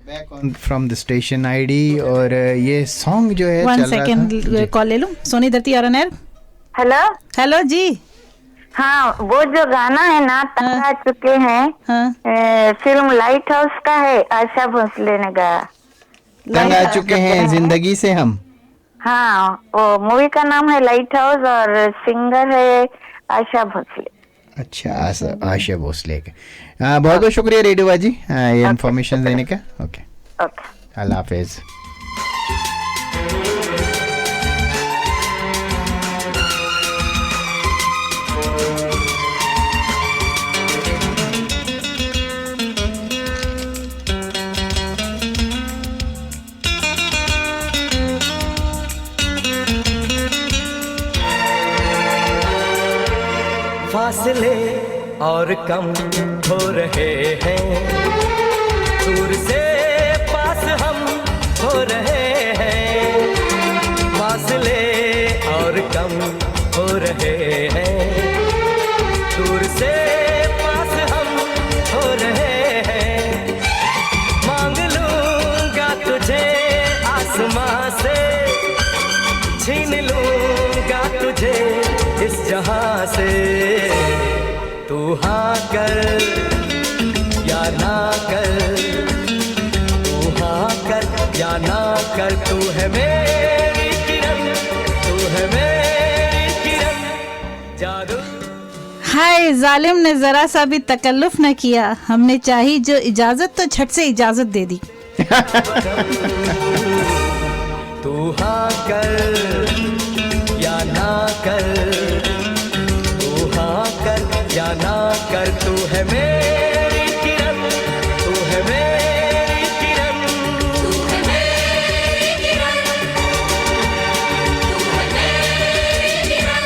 Back on from the station ID. और ये song जो है वन चल रहा सेकेंड कॉल ले लूं। सोनी धरती आर एयर। हेलो हेलो जी। हाँ, वो जो गाना है ना तंग आ चुके हैं, फिल्म लाइट हाउस का है, आशा भोसले ने गाया। तंग आ चुके हैं जिंदगी से हम। हाँ, वो मूवी का नाम है लाइट हाउस और सिंगर है आशा भोसले। अच्छा, आशा भोसले के। बहुत बहुत शुक्रिया रेडियो बाजी ये इन्फॉर्मेशन देने का। ओके ओके, अल्लाह हाफिज। फासले और कम हो रहे हैं, दूर से पास हम हो रहे हैं। फासले और कम हो रहे हैं, दूर से पास हम हो रहे हैं। मांग लूंगा तुझे आसमां से, छीन लूंगा तुझे इस जहां से। तू हाँ कर या ना कर, तू हाँ कर या ना कर, तू है मेरी किरण, तू है मेरी किरण जादू। हाय, जालिम ने जरा सा भी तकल्लुफ न किया, हमने चाही जो इजाजत तो झट से इजाजत दे दी। तू हाँ कर या ना कर, तू हाँ कर या ना कर, तू है मेरी किरण, तू है मेरी किरण, तू है मेरी किरण, तू है मेरी किरण।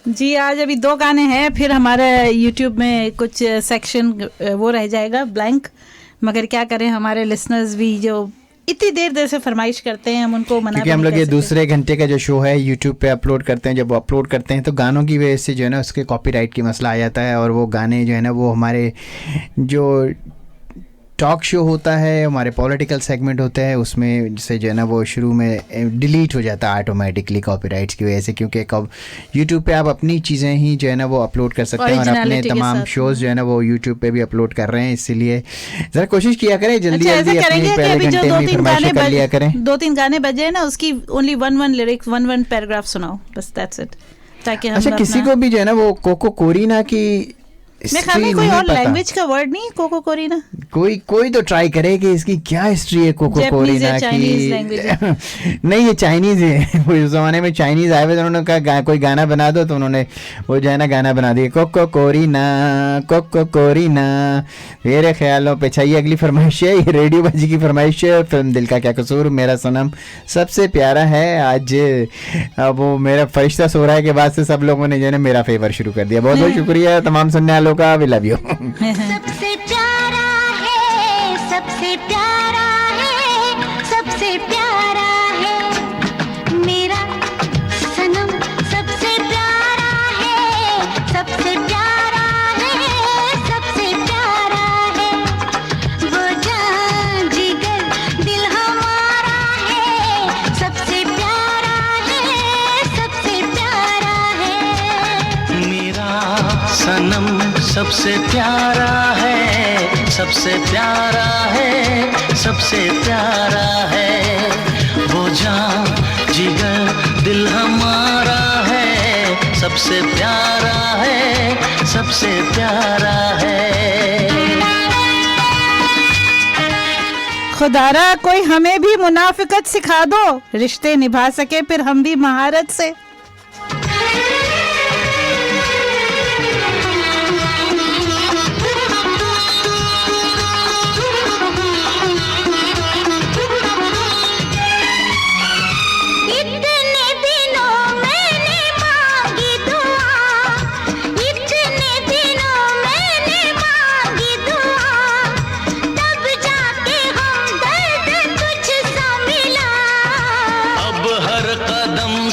जी, आज अभी 2 गाने हैं, फिर हमारे YouTube में कुछ सेक्शन वो रह जाएगा ब्लैंक। मगर क्या करें, हमारे लिसनर्स भी जो इतनी देर से फरमाइश करते हैं, हम उनको मना क्योंकि हम लोग ये दूसरे घंटे का जो शो है यूट्यूब पे अपलोड करते हैं। जब वो अपलोड करते हैं तो गानों की वजह से जो है ना उसके कॉपीराइट की मसला आ जाता है, और वो गाने जो है ना वो हमारे जो टॉक शो होता है, हमारे पॉलिटिकल सेगमेंट होते हैं, उसमें से जो है ना वो शुरू में डिलीट हो जाता है ऑटोमेटिकली कॉपीराइट्स की वजह से। क्योंकि कब यूट्यूब पे आप अपनी चीज़ें ही जो है ना वो अपलोड कर सकते हैं, और अपने तमाम शोज़ जो है ना वो यूट्यूब पे भी अपलोड कर रहे हैं। इसीलिए ज़रा कोशिश किया करें जल्दी जल्दी अपनी पहले घंटे में फरमाइशें कर लिया करें। 2-3 गाने बजे ना, उसकी ओनली 1 लिरिक्स 1 पैराग्राफ सुनाओ बस, दैट्स इट। ताकि हम अच्छा, किसी को भी जो है ना वो कोको कोरीना की मैं खाने कोई और लैंग्वेज का वर्ड नहीं, कोको कोरीना कोई तो ट्राई करे कि इसकी क्या हिस्ट्री है कोको कोरीना की। नहीं, ये चाइनीज है। उस जमाने में चाइनीज आए हुए तो उन्होंने कहा कोई गाना बना दो, तो उन्होंने वो जो है ना गाना बना दिया, कोको कोरीना कोको कोरीना। मेरे ख्यालों पे चाहिए। अगली फरमाइश है, ये रेडियो बाजी की फरमाइश है, फिल्म दिल का क्या कसूर मेरा सनम सबसे प्यारा है। आज वो मेरा फरिश्ता सो रहा है के बाद से सब लोगों ने जो है ना मेरा फेवर शुरू कर दिया। बहुत बहुत शुक्रिया तमाम सुनने वालों का। We love you. सबसे प्यारा है, सबसे प्यारा है, सबसे प्यारा है मेरा सनम, सबसे प्यारा है, सबसे प्यारा है, सबसे प्यारा है। वो जान जिगर दिल हमारा है, सबसे प्यारा है, सबसे प्यारा है मेरा सनम सबसे प्यारा है, सबसे प्यारा है, सबसे प्यारा है। वो जान जिगर दिल हमारा है, सबसे प्यारा है, सबसे प्यारा है। खुदारा कोई हमें भी मुनाफिकत सिखा दो, रिश्ते निभा सके फिर हम भी महारत से।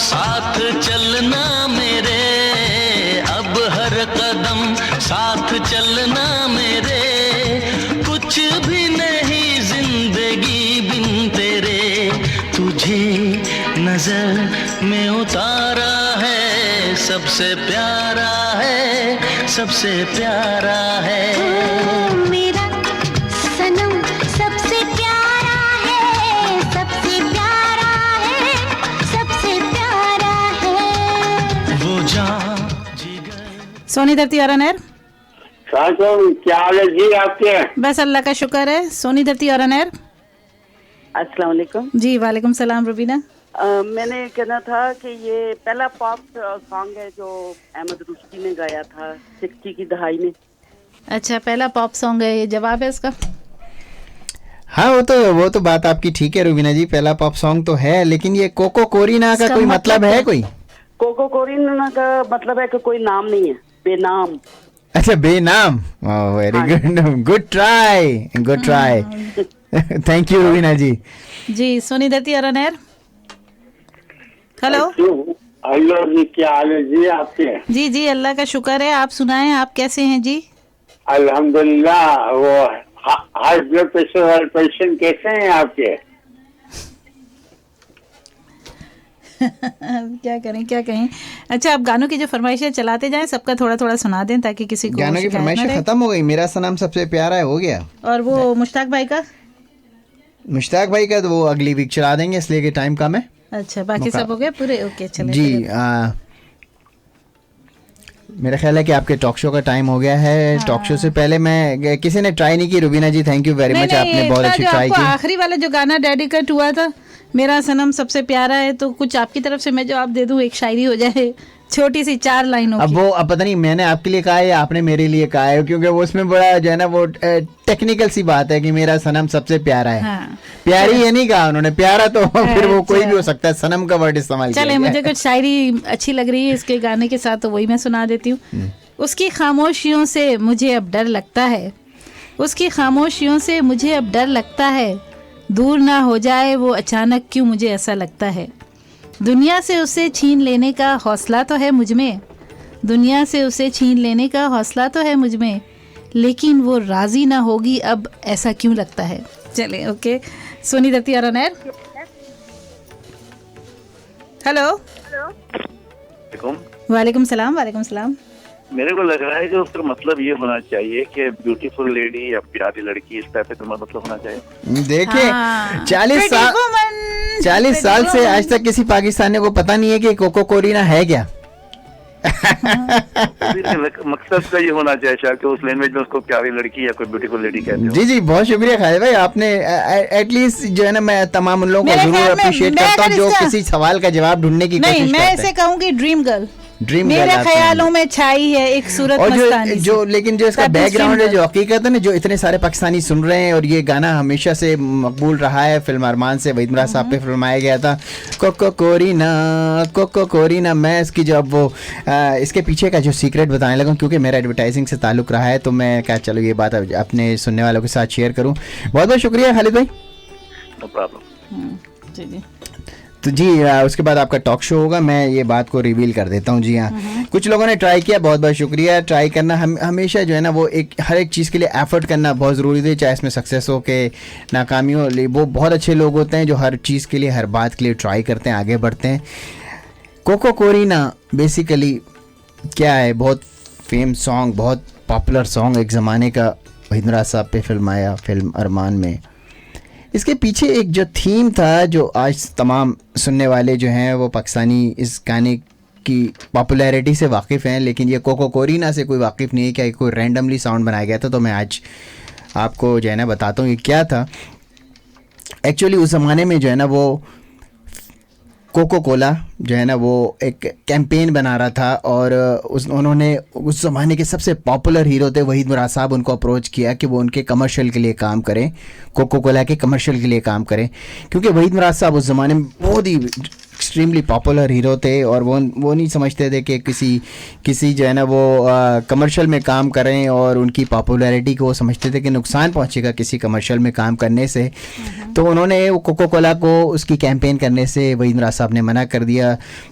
साथ नजर में उतारा है, सबसे प्यारा है, सबसे प्यारा है। मेरा सनम सबसे प्यारा है, सबसे प्यारा है, सबसे प्यारा है। वो जान जिगर। सोनी धरती और अनहर। क्या हाल है जी आपके? बस अल्लाह का शुक्र है। सोनी धरती और अनहर। अस्सलाम वालेकुम जी वालेकुम सलाम रुबीना। मैंने कहना था कि ये पहला पॉप सॉन्ग है जो अहमद रुश्दी ने गाया था 60 की दहाई में। अच्छा, पहला पॉप सॉन्ग है, ये जवाब है इसका? हाँ, वो तो बात आपकी ठीक है रुबीना जी, पहला पॉप सॉन्ग तो है, लेकिन ये कोको कोरिना का कोई मतलब है? कोई कोको कोरिना का मतलब है कि कोई नाम नहीं है, बेनाम। अच्छा, बेनाम। Very good, good try, good try. Thank you Rubina ji. जी सोनी धरती और अनहर। हेलो हेलो जी, क्या हाल है जी आपके? जी जी अल्लाह का शुक्र है, आप सुनाएं, आप कैसे हैं जी? अल्हम्दुलिल्लाह। वो हाई ब्लड प्रेशर वाले पेशेंट कैसे हैं आपके? क्या करें। अच्छा, आप गानों की जो फरमाइशें चलाते जाएं, सबका थोड़ा थोड़ा सुना दें ताकि किसी को गानों की फरमाइशें खत्म हो गई। मेरा सनम सबसे प्यारा है, हो गया। और वो मुश्ताक भाई का तो वो अगली वीक चला देंगे, इसलिए कि टाइम कम है। अच्छा, बाकी सब हो गए पूरे? ओके, चले जी। मेरा ख्याल है कि आपके टॉक शो का टाइम हो गया है। हाँ। टॉक शो से पहले मैं किसी ने ट्राई नहीं की। रुबीना जी थैंक यू वेरी मच, आपने बहुत अच्छी ट्राई की। आखिरी वाला जो गाना डेडिकेट हुआ था, मेरा सनम सबसे प्यारा है, तो कुछ आपकी तरफ से मैं जवाब दे दूं, एक शायरी हो जाए छोटी सी 4 लाइनों की। अब पता नहीं मैंने आपके लिए कहा है या आपने मेरे लिए कहा है, क्योंकि वो उसमें बड़ा जो है ना वो टेक्निकल सी बात है कि मेरा सनम सबसे प्यारा है। हाँ। प्यारी ये नहीं कहा उन्होंने, प्यारा तो फिर वो कोई भी हो सकता है, सनम का वर्ड इस्तेमाल किया। चले, मुझे कुछ शायरी अच्छी लग रही है इसके गाने के साथ, तो वही मैं सुना देती हूँ। उसकी खामोशियों से मुझे अब डर लगता है, उसकी खामोशियों से मुझे अब डर लगता है, दूर ना हो जाए वो अचानक क्यों मुझे ऐसा लगता है। दुनिया से उसे छीन लेने का हौसला तो है मुझ में, दुनिया से उसे छीन लेने का हौसला तो है मुझ में, लेकिन वो राजी ना होगी अब, ऐसा क्यों लगता है। चले, ओके। सोनी धरती और अनहर। हेलो। वालेकुम सलाम। वालेकुम सलाम। मेरे को लग रहा है कि उसका मतलब ये होना चाहिए कि ब्यूटीफुल लेडी या प्यारी लड़की, इस टाइप का मतलब होना चाहिए। देखिए, 40 साल से आज तक किसी पाकिस्तानी को पता नहीं है कि कोको कोरिना है क्या। मकसद का ये होना चाहिए शायद कि उस लैंग्वेज में उसको प्यारी लड़की या कोई ब्यूटीफुल लेडी कहते हैं। जी जी, बहुत शुक्रिया खालिद भाई, आपने एटलीस्ट जो है ना, मैं तमाम उन लोगों को जरूर अप्रिशिएट करता हूँ जो किसी सवाल का जवाब ढूंढने की कोशिश करते हैं। मैं ऐसे कहूँगी ड्रीम गर्ल मेरे ख्यालों में छाई है एक सूरत मस्तानी जो लेकिन जो इसका बैकग्राउंड है, जो हकीकत है ना, जो इतने सारे पाकिस्तानी सुन रहे हैं, और ये गाना हमेशा से मकबूल रहा है। फिल्म अरमान से वहीद मुराद साहब पे फिल्माया गया था, कोको कोरिना। मैं इसकी जब वो इसके पीछे का जो सीक्रेट बताने लगा, क्योंकि मेरा एडवर्टाइजिंग से ताल्लुक रहा है, तो मैं क्या चलो ये बात अपने सुनने वालों के साथ शेयर करूँ। बहुत बहुत शुक्रिया खालिद भाई। No problem. जी तो जी उसके बाद आपका टॉक शो होगा, मैं ये बात को रिवील कर देता हूँ। जी हाँ, कुछ लोगों ने ट्राई किया, बहुत बहुत शुक्रिया। ट्राई करना हमेशा जो है ना, वो हर एक चीज़ के लिए एफर्ट करना बहुत ज़रूरी है, चाहे इसमें सक्सेस हो के नाकामी हो। वो बहुत अच्छे लोग होते हैं जो हर चीज़ के लिए, हर बात के लिए ट्राई करते हैं, आगे बढ़ते हैं। कोको कोरिना बेसिकली क्या है, बहुत फेम सॉन्ग, बहुत पॉपुलर सॉन्ग एक ज़माने का, वहीद मुराद साहब पे फिल्म आया, फिल्म अरमान में। इसके पीछे एक जो थीम था, जो आज तमाम सुनने वाले जो हैं वो पाकिस्तानी इस गाने की पॉपुलैरिटी से वाकिफ़ हैं, लेकिन ये कोको कोरिना से कोई वाकिफ़ नहीं है क्या कोई रैंडमली साउंड बनाया गया था। तो मैं आज आपको जो है ना बताता हूँ ये क्या था। एक्चुअली उस ज़माने में जो है ना, वो कोको कोला जो है ना, वो एक कैंपेन बना रहा था, और उन्होंने उस ज़माने के सबसे पॉपुलर हीरो थे वहीद मुराद साहब, उनको अप्रोच किया कि वो उनके कमर्शियल के लिए काम करें, कोको कोला के कमर्शियल के लिए काम करें, क्योंकि वहीद मुराद साहब उस ज़माने में बहुत ही एक्सट्रीमली पॉपुलर हीरो थे, और वो नहीं समझते थे कि किसी जो है ना वो कमर्शियल में काम करें, और उनकी पॉपुलैरिटी को वो समझते थे कि नुकसान पहुंचेगा किसी कमर्शियल में काम करने से। तो उन्होंने वो कोको कोला को उसकी कैंपेन करने से वहीद मुराद साहब ने मना कर दिया।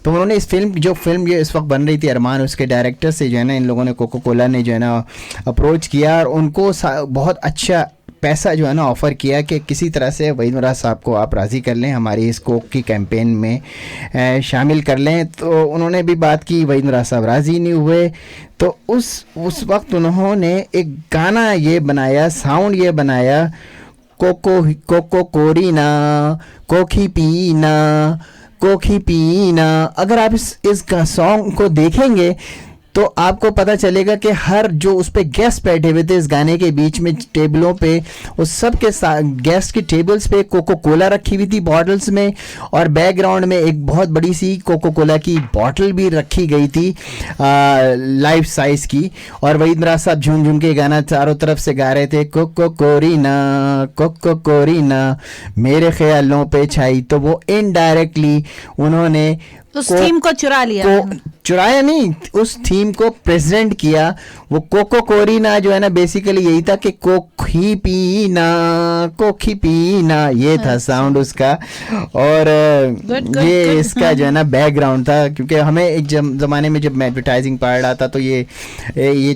तो उन्होंने इस फिल्म ये इस वक्त बन रही थी अरमान, उसके डायरेक्टर से जो है ना इन लोगों ने, कोको कोला ने जो है ना अप्रोच किया, और उनको बहुत अच्छा पैसा जो है ना ऑफ़र किया कि किसी तरह से वहीद मुराद साहब को आप राज़ी कर लें, हमारी इस कोक की कैंपेन में शामिल कर लें। तो उन्होंने भी बात की, वहीद मुराद साहब राज़ी नहीं हुए। तो उस वक्त उन्होंने एक गाना ये बनाया, साउंड ये बनाया, कोको कोरीना कोखी पीना कोखी पीना। अगर आप इस सॉन्ग को देखेंगे तो आपको पता चलेगा कि हर जो उस पे गेस्ट बैठे हुए थे इस गाने के बीच में टेबलों पे, उस सब के गेस्ट की टेबल्स पे कोको कोला रखी हुई थी बॉटल्स में, और बैकग्राउंड में एक बहुत बड़ी सी कोको कोला की बॉटल भी रखी गई थी लाइफ साइज की। और वहीद मुराद साहब झूम झूम के गाना चारों तरफ से गा रहे थे, कोको कोरीना मेरे ख्यालों पे छाई। तो वो इनडायरेक्टली उन्होंने उस थीम को चुराया नहीं, उस थीम को प्रेजेंट किया। वो कोको कोरीना जो है ना बेसिकली यही था कि कोखी पीना, ये था साउंड उसका। और ये इसका जो है ना बैकग्राउंड था, क्योंकि हमें एक ज़माने में जब मैं एडवर्टाइजिंग पढ़ रहा था तो ये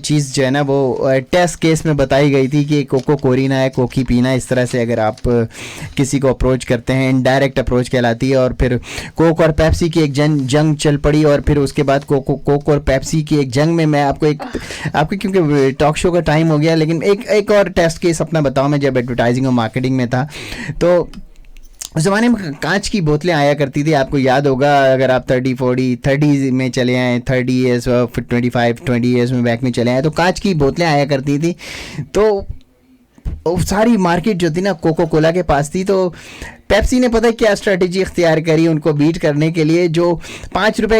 चीज़ जो है ना वो टेस्ट केस में बताई गई थी कि कोको कोरीना है, कोकी पीना। इस तरह से अगर आप किसी को अप्रोच करते हैं, इनडायरेक्ट अप्रोच कहलाती है। और फिर कोक और पेप्सी की एक जंग चल पड़ी, और फिर उसके बाद कोक और पेप्सी की एक जंग में मैं आपको क्योंकि टॉक शो का टाइम हो गया, लेकिन एक और टेस्ट केस अपना बताऊं। मैं जब एडवर्टाइजिंग और मार्केटिंग में था तो उस ज़माने में कांच की बोतलें आया करती थी, आपको याद होगा। अगर आप 30 में चले आए, 30 ईयर्स, 20 ईयर्स में बैक में चले आए, तो कांच की बोतलें आया करती थी। तो सारी मार्केट जो थी ना कोको कोला के पास थी। तो पेप्सी ने पता है क्या स्ट्रेटेजी इख्तियार करी उनको बीट करने के लिए। जो 5 रुपए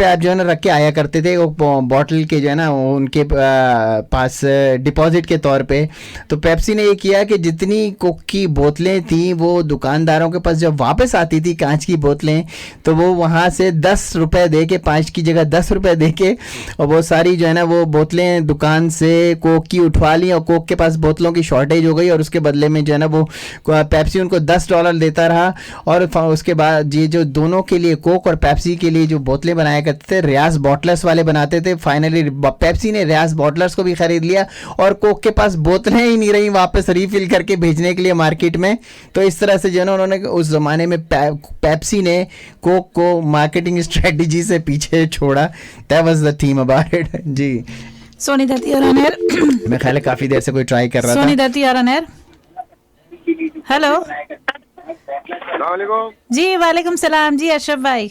आप जो है ना रख के आया करते थे वो बॉटल के जो है ना उनके पास डिपॉजिट के तौर पे। तो पेप्सी ने ये किया कि जितनी कोक की बोतलें थी वो दुकानदारों के पास जब वापस आती थी कांच की बोतलें, तो वो वहाँ से 10 रुपये दे के, 5 की जगह 10 रुपये दे के, और वो सारी जो है ना वो बोतलें दुकान से कोक की उठवा ली। और कोक के पास बोतलों की शॉर्टेज हो गई, और उसके बदले में जो है ना वो पेप्सी उनको $10 देता रहा। और उसके बाद ये जो दोनों के लिए, कोक और पेप्सी के लिए जो बोतलें बनाया करते थे, रियाज बॉटलर्स वाले बनाते थे। फाइनली पेप्सी ने रियाज बॉटलर्स को भी खरीद लिया, और कोक के पास बोतलें ही नहीं रही वापस रिफिल करके भेजने के लिए मार्केट में। तो इस तरह से जो है ना उन्होंने उस जमाने में पेप्सी ने कोक को मार्केटिंग स्ट्रेटजी से पीछे छोड़ा। That was the theme about it. जी सोनी दत्ती और अनहर, मैं ख्याल है काफी देर से कोई ट्राई कर रहा था। सोनी दत्ती और अनहर, हेलो जी। वालेकुम सलाम जी। अशरफ भाई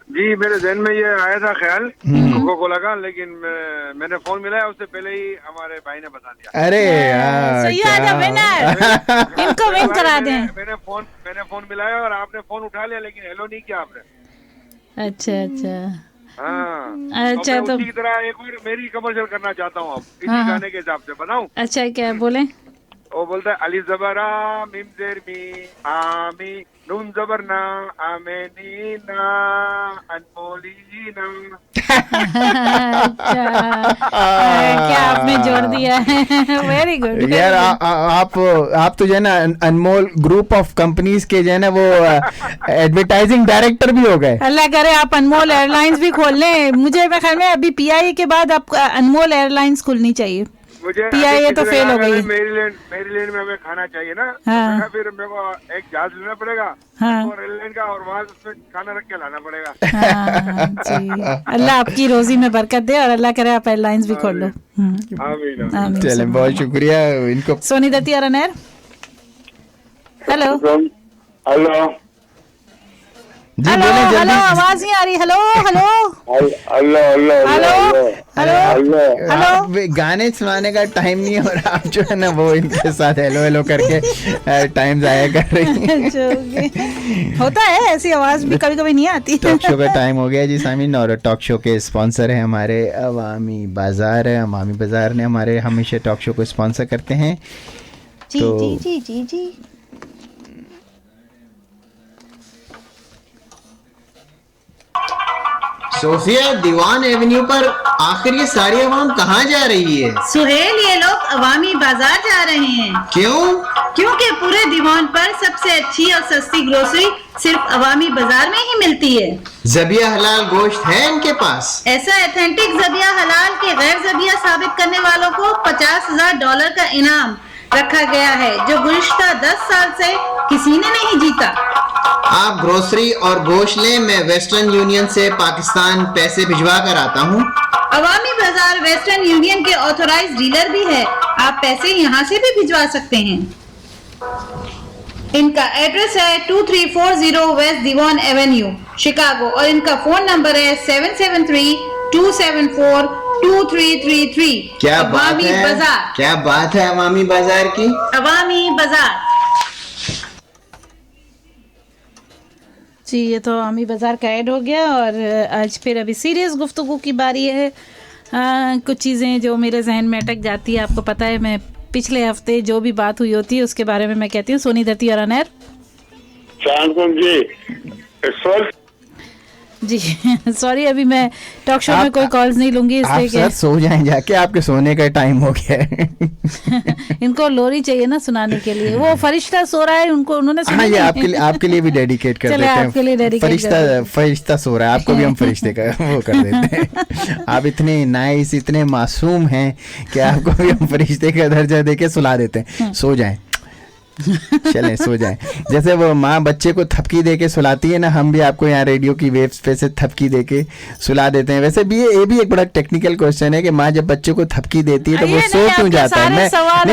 जी, मेरे ज़हन में ये आया था ख्याल कोको कोला का, लेकिन मैंने फोन मिलाया उससे पहले ही हमारे भाई ने बता दिया। अरे यार, इनको विन करा दें। मैंने फोन मिलाया और आपने फोन उठा लिया, लेकिन हेलो नहीं किया आपने। अच्छा हाँ, अच्छा। तो उसी की तरह एक और मेरी कमर्शियल करना चाहता हूँ अब इसी गाने के हिसाब से, बताऊँ? अच्छा, क्या बोले? वो बोलता है अली जबरा मिम जेर मी आमी नून जबर ना आमेनी ना अनमोली ना। अच्छा, क्या आपने जोड़ दिया है। वेरी गुड यार। आप तो जो है ना अनमोल ग्रुप ऑफ कंपनीज के जो है ना वो एडवर्टाइजिंग डायरेक्टर भी हो गए। अल्लाह करे आप अनमोल एयरलाइंस भी खोल लें। मुझे ख्याल में अभी PIA के बाद आप अनमोल एयरलाइंस खुलनी चाहिए। PIA तो फेल हो गई। मेरीलैंड में हमें खाना चाहिए ना। हाँ। तो फिर मेरे को एक जहाज लेना पड़ेगा, हाँ। और रेललाइन का, और वहाँ उसमें खाना रख के लाना पड़ेगा। हाँ, जी। अल्लाह आपकी रोजी में बरकत दे, और अल्लाह करे आप एयरलाइंस भी खोल लो। चलें, बहुत शुक्रिया इनको। सोनी दत्ती और अनहर, हेलो हेलो जी, हेलो बोले जल्दी। हेलो, आवाज नहीं आ रही। Hello hello hello. गाने सुनाने का टाइम नहीं है, और आप जो है ना वो इनके साथ हेलो हेलो करके टाइम जाया कर रही हैं। होता है, ऐसी आवाज भी कभी कभी नहीं आती। टॉक शो का टाइम हो गया जी सामीन, और टॉक शो के स्पॉन्सर है हमारे अवामी बाजार। अवामी बाजार ने हमारे हमेशा टॉक शो को स्पॉन्सर करते हैं। जी तो जी जी जी जी। सोफिया, दीवान एवेन्यू पर आखिर ये सारी आवाम कहाँ जा रही है? सुहेल, ये लोग अवामी बाजार जा रहे हैं। क्यों? क्योंकि पूरे दीवान पर सबसे अच्छी और सस्ती ग्रोसरी सिर्फ अवामी बाजार में ही मिलती है। ज़बिया हलाल गोश्त है इनके पास। ऐसा एथेंटिक ज़बिया हलाल के गैर ज़बिया साबित करने वालों को $50,000 का इनाम रखा गया है, जो गुज़िश्ता 10 साल से किसी ने नहीं जीता। आप ग्रोसरी और गोश्त लें, मैं वेस्टर्न यूनियन से पाकिस्तान पैसे भिजवा कर आता हूँ। अवामी बाजार वेस्टर्न यूनियन के ऑथोराइज्ड डीलर भी है, आप पैसे यहाँ से भी भिजवा सकते हैं। इनका एड्रेस है 2340 वेस्ट दीवान एवेन्यू, शिकागो, और इनका फोन नंबर है 773-274-2333। क्या बात है, बाजार, क्या बात है अवामी बाजार की। अवामी बाजार जी, ये तो अवामी बाजार का ऐड हो गया। और आज फिर अभी सीरियस गुफ्तगू की बारी है। कुछ चीज़ें जो मेरे जहन में अटक जाती है, आपको पता है मैं पिछले हफ्ते जो भी बात हुई होती है उसके बारे में मैं कहती हूँ। सोनी धरती और अनहर जी सॉरी, अभी मैं टॉक शो में कोई कॉल्स नहीं लूंगी, इसलिए सर सो जाएं जाके, आपके सोने का टाइम हो गया है। इनको लोरी चाहिए ना सुनाने के लिए, वो फरिश्ता सो रहा है, उनको उन्होंने सुना। हाँ, ये आपके लिए भी डेडिकेट कर देते हैं। आपके लिए डेडिकेट फरिश्ता सो रहा है, आपको भी हम फरिश्ते का वो कर देते हैं। आप इतने नाइस, इतने मासूम हैं कि आपको भी हम फरिश्ते का दर्जा देके सुला देते हैं। सो जाएं, चलें सो जाएं। जैसे वो माँ बच्चे को थपकी दे के सुलाती है ना, हम भी आपको यहाँ रेडियो की वेव्स पे से थपकी दे के सुला देते हैं। वैसे भी ये भी एक बड़ा टेक्निकल क्वेश्चन है कि माँ जब बच्चे को थपकी देती है तो वो सो क्यों जाता है।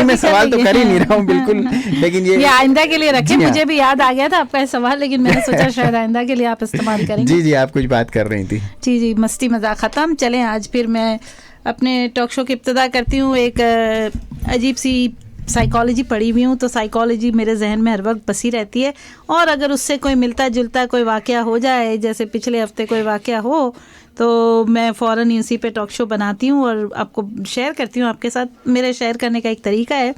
मैं सवाल तो कर ही नहीं रहा हूँ बिल्कुल, लेकिन ये आइंदा के लिए रखें। मुझे भी याद आ गया था आपका सवाल, लेकिन मैंने सोचा शायद आइंदा के लिए आप इस्तेमाल करेंगे। जी, आप कुछ बात कर रही थी। जी, मस्ती मजाक खत्म। चलें आज फिर मैं अपने टॉक शो की इब्तिदा करती हूँ। एक अजीब सी साइकोलॉजी पढ़ी हुई हूँ, तो साइकोलॉजी मेरे जहन में हर वक्त बसी रहती है, और अगर उससे कोई मिलता जुलता कोई वाक़या हो जाए, जैसे पिछले हफ्ते कोई वाक़या हो, तो मैं फ़ौरन इसी पे टॉक शो बनाती हूँ और आपको शेयर करती हूँ आपके साथ। मेरे शेयर करने का एक तरीका है।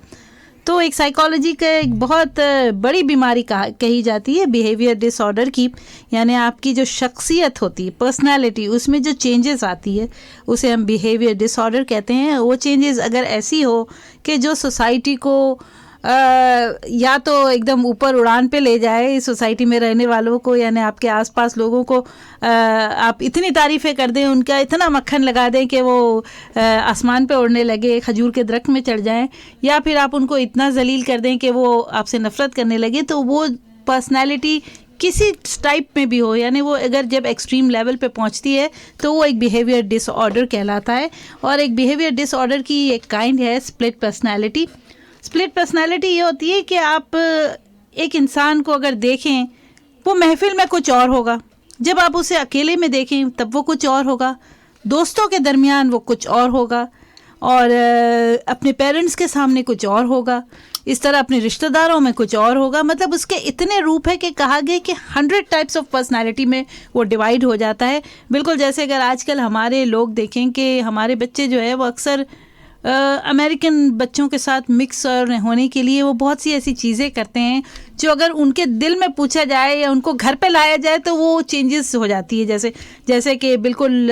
तो एक साइकोलॉजी का एक बहुत बड़ी बीमारी कही जाती है बिहेवियर डिसऑर्डर की, यानी आपकी जो शख्सियत होती है, पर्सनालिटी, उसमें जो चेंजेस आती है उसे हम बिहेवियर डिसऑर्डर कहते हैं। वो चेंजेस अगर ऐसी हो कि जो सोसाइटी को या तो एकदम ऊपर उड़ान पे ले जाए, सोसाइटी में रहने वालों को, यानी आपके आसपास लोगों को आप इतनी तारीफ़ें कर दें, उनका इतना मक्खन लगा दें कि वो आसमान पे उड़ने लगे, खजूर के दरख्त में चढ़ जाएं, या फिर आप उनको इतना जलील कर दें कि वो आपसे नफ़रत करने लगे। तो वो पर्सनैलिटी किसी टाइप में भी हो, यानी वो अगर जब एक्सट्रीम लेवल पे पहुंचती है तो वो एक बिहेवियर डिसऑर्डर कहलाता है। और एक बिहेवियर डिसऑर्डर की एक काइंड है स्प्लिट पर्सनैलिटी। स्प्लिट पर्सनैलिटी ये होती है कि आप एक इंसान को अगर देखें, वो महफिल में कुछ और होगा, जब आप उसे अकेले में देखें तब वो कुछ और होगा, दोस्तों के दरमियान वो कुछ और होगा, और अपने पेरेंट्स के सामने कुछ और होगा, इस तरह अपने रिश्तेदारों में कुछ और होगा। मतलब उसके इतने रूप है कि कहा गया कि 100 टाइप्स ऑफ पर्सनालिटी में वो डिवाइड हो जाता है। बिल्कुल जैसे अगर आजकल हमारे लोग देखें कि हमारे बच्चे जो है वो अक्सर अमेरिकन बच्चों के साथ मिक्स होने के लिए वो बहुत सी ऐसी चीज़ें करते हैं जो अगर उनके दिल में पूछा जाए या उनको घर पे लाया जाए तो वो चेंजेस हो जाती है। जैसे कि बिल्कुल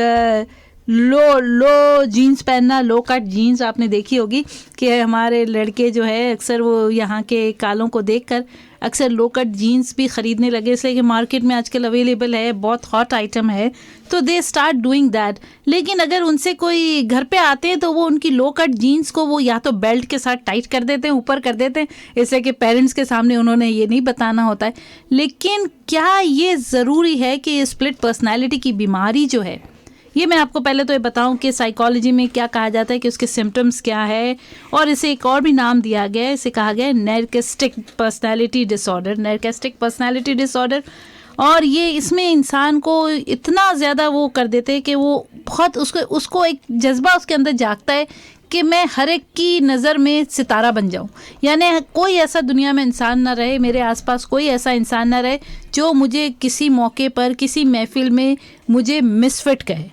लो जीन्स पहनना, लो कट जीन्स आपने देखी होगी कि हमारे लड़के जो है अक्सर वो यहाँ के कालों को देखकर अक्सर लो कट जीन्स भी ख़रीदने लगे, इसलिए कि मार्केट में आजकल अवेलेबल है, बहुत हॉट आइटम है, तो दे स्टार्ट डूइंग दैट। लेकिन अगर उनसे कोई घर पे आते हैं तो वो उनकी लो कट जीन्स को वो या तो बेल्ट के साथ टाइट कर देते हैं, ऊपर कर देते हैं, इसलिए कि पेरेंट्स के सामने उन्होंने ये नहीं बताना होता है। लेकिन क्या ये ज़रूरी है कि स्प्लिट पर्सनैलिटी की बीमारी जो है, ये मैं आपको पहले तो ये बताऊं कि साइकोलॉजी में क्या कहा जाता है कि उसके सिम्टम्स क्या है, और इसे एक और भी नाम दिया गया है, इसे कहा गया है नैर्किस्टिक पर्सनालिटी डिसऑर्डर, नैर्किस्टिक पर्सनालिटी डिसऑर्डर। और ये इसमें इंसान को इतना ज़्यादा वो कर देते हैं कि वो बहुत उसको एक जज्बा उसके अंदर जागता है कि मैं हर एक की नज़र में सितारा बन जाऊं, यानी कोई ऐसा दुनिया में इंसान ना रहे, मेरे आसपास कोई ऐसा इंसान ना रहे जो मुझे किसी मौके पर किसी महफिल में मुझे मिसफिट कहे।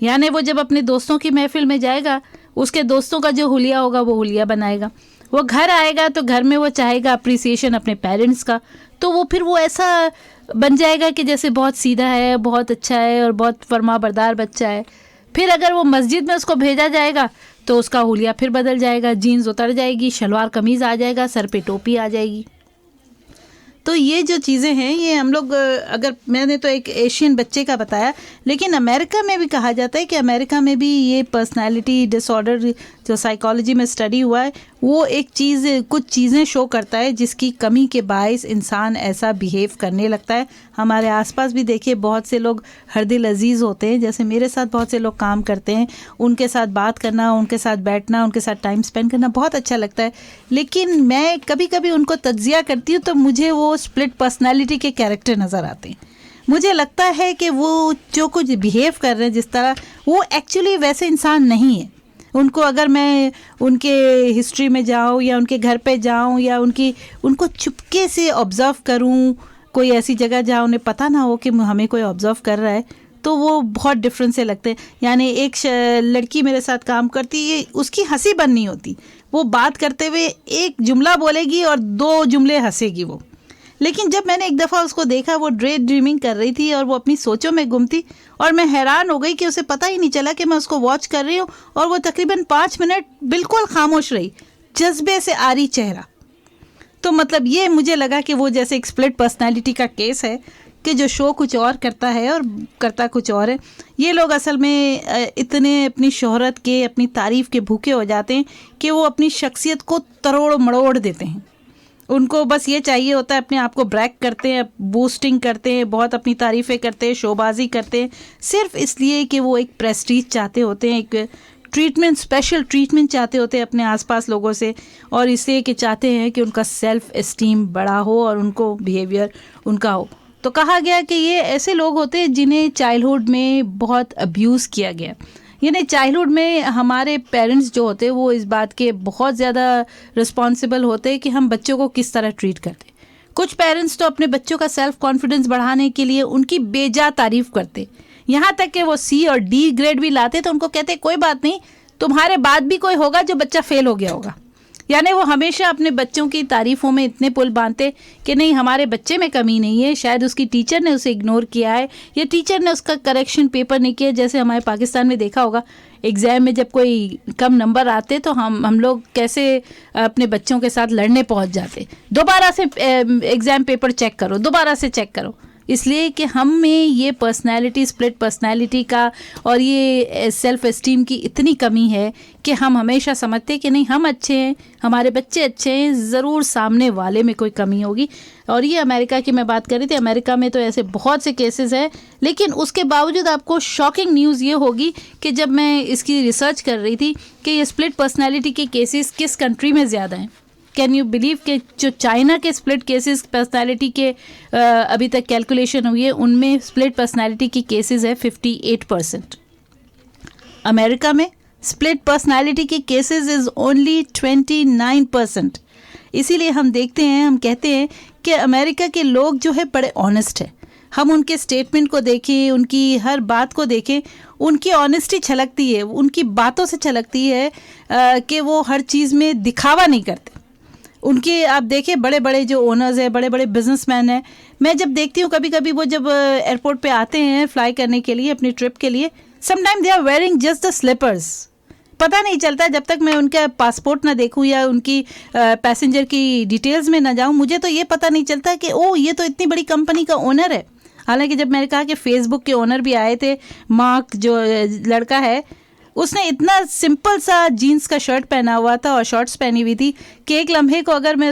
यानी वो जब अपने दोस्तों की महफिल में जाएगा, उसके दोस्तों का जो हुलिया होगा वो हुलिया बनाएगा, वो घर आएगा तो घर में वो चाहेगा अप्रिसिएशन अपने पेरेंट्स का, तो वो फिर वो ऐसा बन जाएगा कि जैसे बहुत सीधा है, बहुत अच्छा है और बहुत फरमाबरदार बच्चा है। फिर अगर वो मस्जिद में उसको भेजा जाएगा तो उसका हुलिया फिर बदल जाएगा, जीन्स उतर जाएगी, शलवार कमीज़ आ जाएगा, सर पे टोपी आ जाएगी। तो ये जो चीज़ें हैं ये हम लोग, अगर मैंने तो एक एशियन बच्चे का बताया, लेकिन अमेरिका में भी कहा जाता है कि अमेरिका में भी ये पर्सनालिटी डिसऑर्डर जो साइकोलॉजी में स्टडी हुआ है वो एक चीज़, कुछ चीज़ें शो करता है जिसकी कमी के बायस इंसान ऐसा बिहेव करने लगता है। हमारे आसपास भी देखिए बहुत से लोग हरदिल अजीज़ होते हैं, जैसे मेरे साथ बहुत से लोग काम करते हैं, उनके साथ बात करना, उनके साथ बैठना, उनके साथ टाइम स्पेंड करना बहुत अच्छा लगता है। लेकिन मैं कभी कभी उनको तज्जिया करती हूँ तो मुझे वो स्प्लिट पर्सनैलिटी के कैरेक्टर नज़र आते हैं। मुझे लगता है कि वो जो कुछ बिहेव कर रहे हैं जिस तरह, वो एक्चुअली वैसे इंसान नहीं है। उनको अगर मैं उनके हिस्ट्री में जाऊँ या उनके घर पे जाऊँ या उनको चुपके से ऑब्ज़र्व करूँ, कोई ऐसी जगह जहाँ उन्हें पता ना हो कि हमें कोई ऑब्ज़र्व कर रहा है, तो वो बहुत डिफरेंट से लगते हैं। यानी एक लड़की मेरे साथ काम करती है, उसकी हंसी बंद नहीं होती, वो बात करते हुए एक जुमला बोलेगी और 2 जुमले हंसेगी वो। लेकिन जब मैंने एक दफ़ा उसको देखा, वो डे ड्रीमिंग कर रही थी और वो अपनी सोचों में गुम थी, और मैं हैरान हो गई कि उसे पता ही नहीं चला कि मैं उसको वॉच कर रही हूँ, और वो तकरीबन 5 मिनट बिल्कुल खामोश रही, जज्बे से आरी चेहरा। तो मतलब ये मुझे लगा कि वो जैसे एक स्प्लिट पर्सनालिटी का केस है कि जो शो कुछ और करता है और करता कुछ और है। ये लोग असल में इतने अपनी शोहरत के, अपनी तारीफ़ के भूखे हो जाते हैं कि वो अपनी शख्सियत को तरोड़ मड़ोड़ देते हैं। उनको बस ये चाहिए होता है, अपने आप को ब्रैक करते हैं, बूस्टिंग करते हैं, बहुत अपनी तारीफ़ें करते हैं, शोबाजी करते हैं, सिर्फ इसलिए कि वो एक प्रेस्टीज चाहते होते हैं, एक ट्रीटमेंट, स्पेशल ट्रीटमेंट चाहते होते हैं अपने आसपास लोगों से, और इसलिए कि चाहते हैं कि उनका सेल्फ़ एस्टीम बड़ा हो और उनको बिहेवियर उनका हो। तो कहा गया कि ये ऐसे लोग होते हैं जिन्हें चाइल्डहुड में बहुत अब्यूज़ किया गया। यानी चाइल्डहुड में हमारे पेरेंट्स जो होते हैं वो इस बात के बहुत ज़्यादा रिस्पॉन्सिबल होते हैं कि हम बच्चों को किस तरह ट्रीट करते हैं। कुछ पेरेंट्स तो अपने बच्चों का सेल्फ कॉन्फिडेंस बढ़ाने के लिए उनकी बेजा तारीफ़ करते, यहाँ तक कि वो C और D ग्रेड भी लाते तो उनको कहते कोई बात नहीं, तुम्हारे बाद भी कोई होगा जो बच्चा फेल हो गया होगा। यानी वो हमेशा अपने बच्चों की तारीफ़ों में इतने पुल बांधते कि नहीं, हमारे बच्चे में कमी नहीं है, शायद उसकी टीचर ने उसे इग्नोर किया है या टीचर ने उसका करेक्शन पेपर नहीं किया। जैसे हमारे पाकिस्तान में देखा होगा, एग्ज़ाम में जब कोई कम नंबर आते तो हम लोग कैसे अपने बच्चों के साथ लड़ने पहुंच जाते, दोबारा से एग्ज़ाम पेपर चेक करो, दोबारा से चेक करो, इसलिए कि हम में ये पर्सनैलिटी, स्प्लिट पर्सनैलिटी का और ये सेल्फ़ एस्टीम की इतनी कमी है कि हम हमेशा समझते कि नहीं, हम अच्छे हैं, हमारे बच्चे अच्छे हैं, ज़रूर सामने वाले में कोई कमी होगी। और ये अमेरिका की मैं बात कर रही थी, अमेरिका में तो ऐसे बहुत से केसेस हैं, लेकिन उसके बावजूद आपको शॉकिंग न्यूज़ ये होगी कि जब मैं इसकी रिसर्च कर रही थी कि ये स्प्लिट पर्सनैलिटी के केसेस किस कंट्री में ज़्यादा हैं। कैन यू बिलीव कि जो चाइना के स्प्लिट केसेस पर्सनालिटी के अभी तक कैलकुलेशन हुई है, उनमें स्प्लिट पर्सनालिटी की केसेस है 58%। अमेरिका में स्प्लिट पर्सनालिटी के केसेस इज़ ओनली 29%। इसीलिए हम देखते हैं, हम कहते हैं कि अमेरिका के लोग जो है बड़े ऑनेस्ट है। हम उनके स्टेटमेंट को देखें, उनकी हर बात को देखें, उनकी ऑनेस्टी छलकती है, उनकी बातों से छलकती है कि वो हर चीज़ में दिखावा नहीं करते। उनके आप देखें, बड़े बड़े जो ओनर्स हैं, बड़े बड़े बिजनेसमैन हैं, मैं जब देखती हूँ कभी कभी वो जब एयरपोर्ट पे आते हैं फ्लाई करने के लिए, अपनी ट्रिप के लिए, sometime they are wearing just the slippers. पता नहीं चलता जब तक मैं उनका पासपोर्ट ना देखूँ या उनकी पैसेंजर की डिटेल्स में ना जाऊँ, मुझे तो ये पता नहीं चलता कि ओ ये तो इतनी बड़ी कंपनी का ओनर है। हालांकि जब मैंने कहा कि फेसबुक के ओनर भी आए थे, मार्क जो लड़का है, उसने इतना सिंपल सा जीन्स का शर्ट पहना हुआ था और शॉर्ट्स पहनी हुई थी कि एक लम्हे को अगर मैं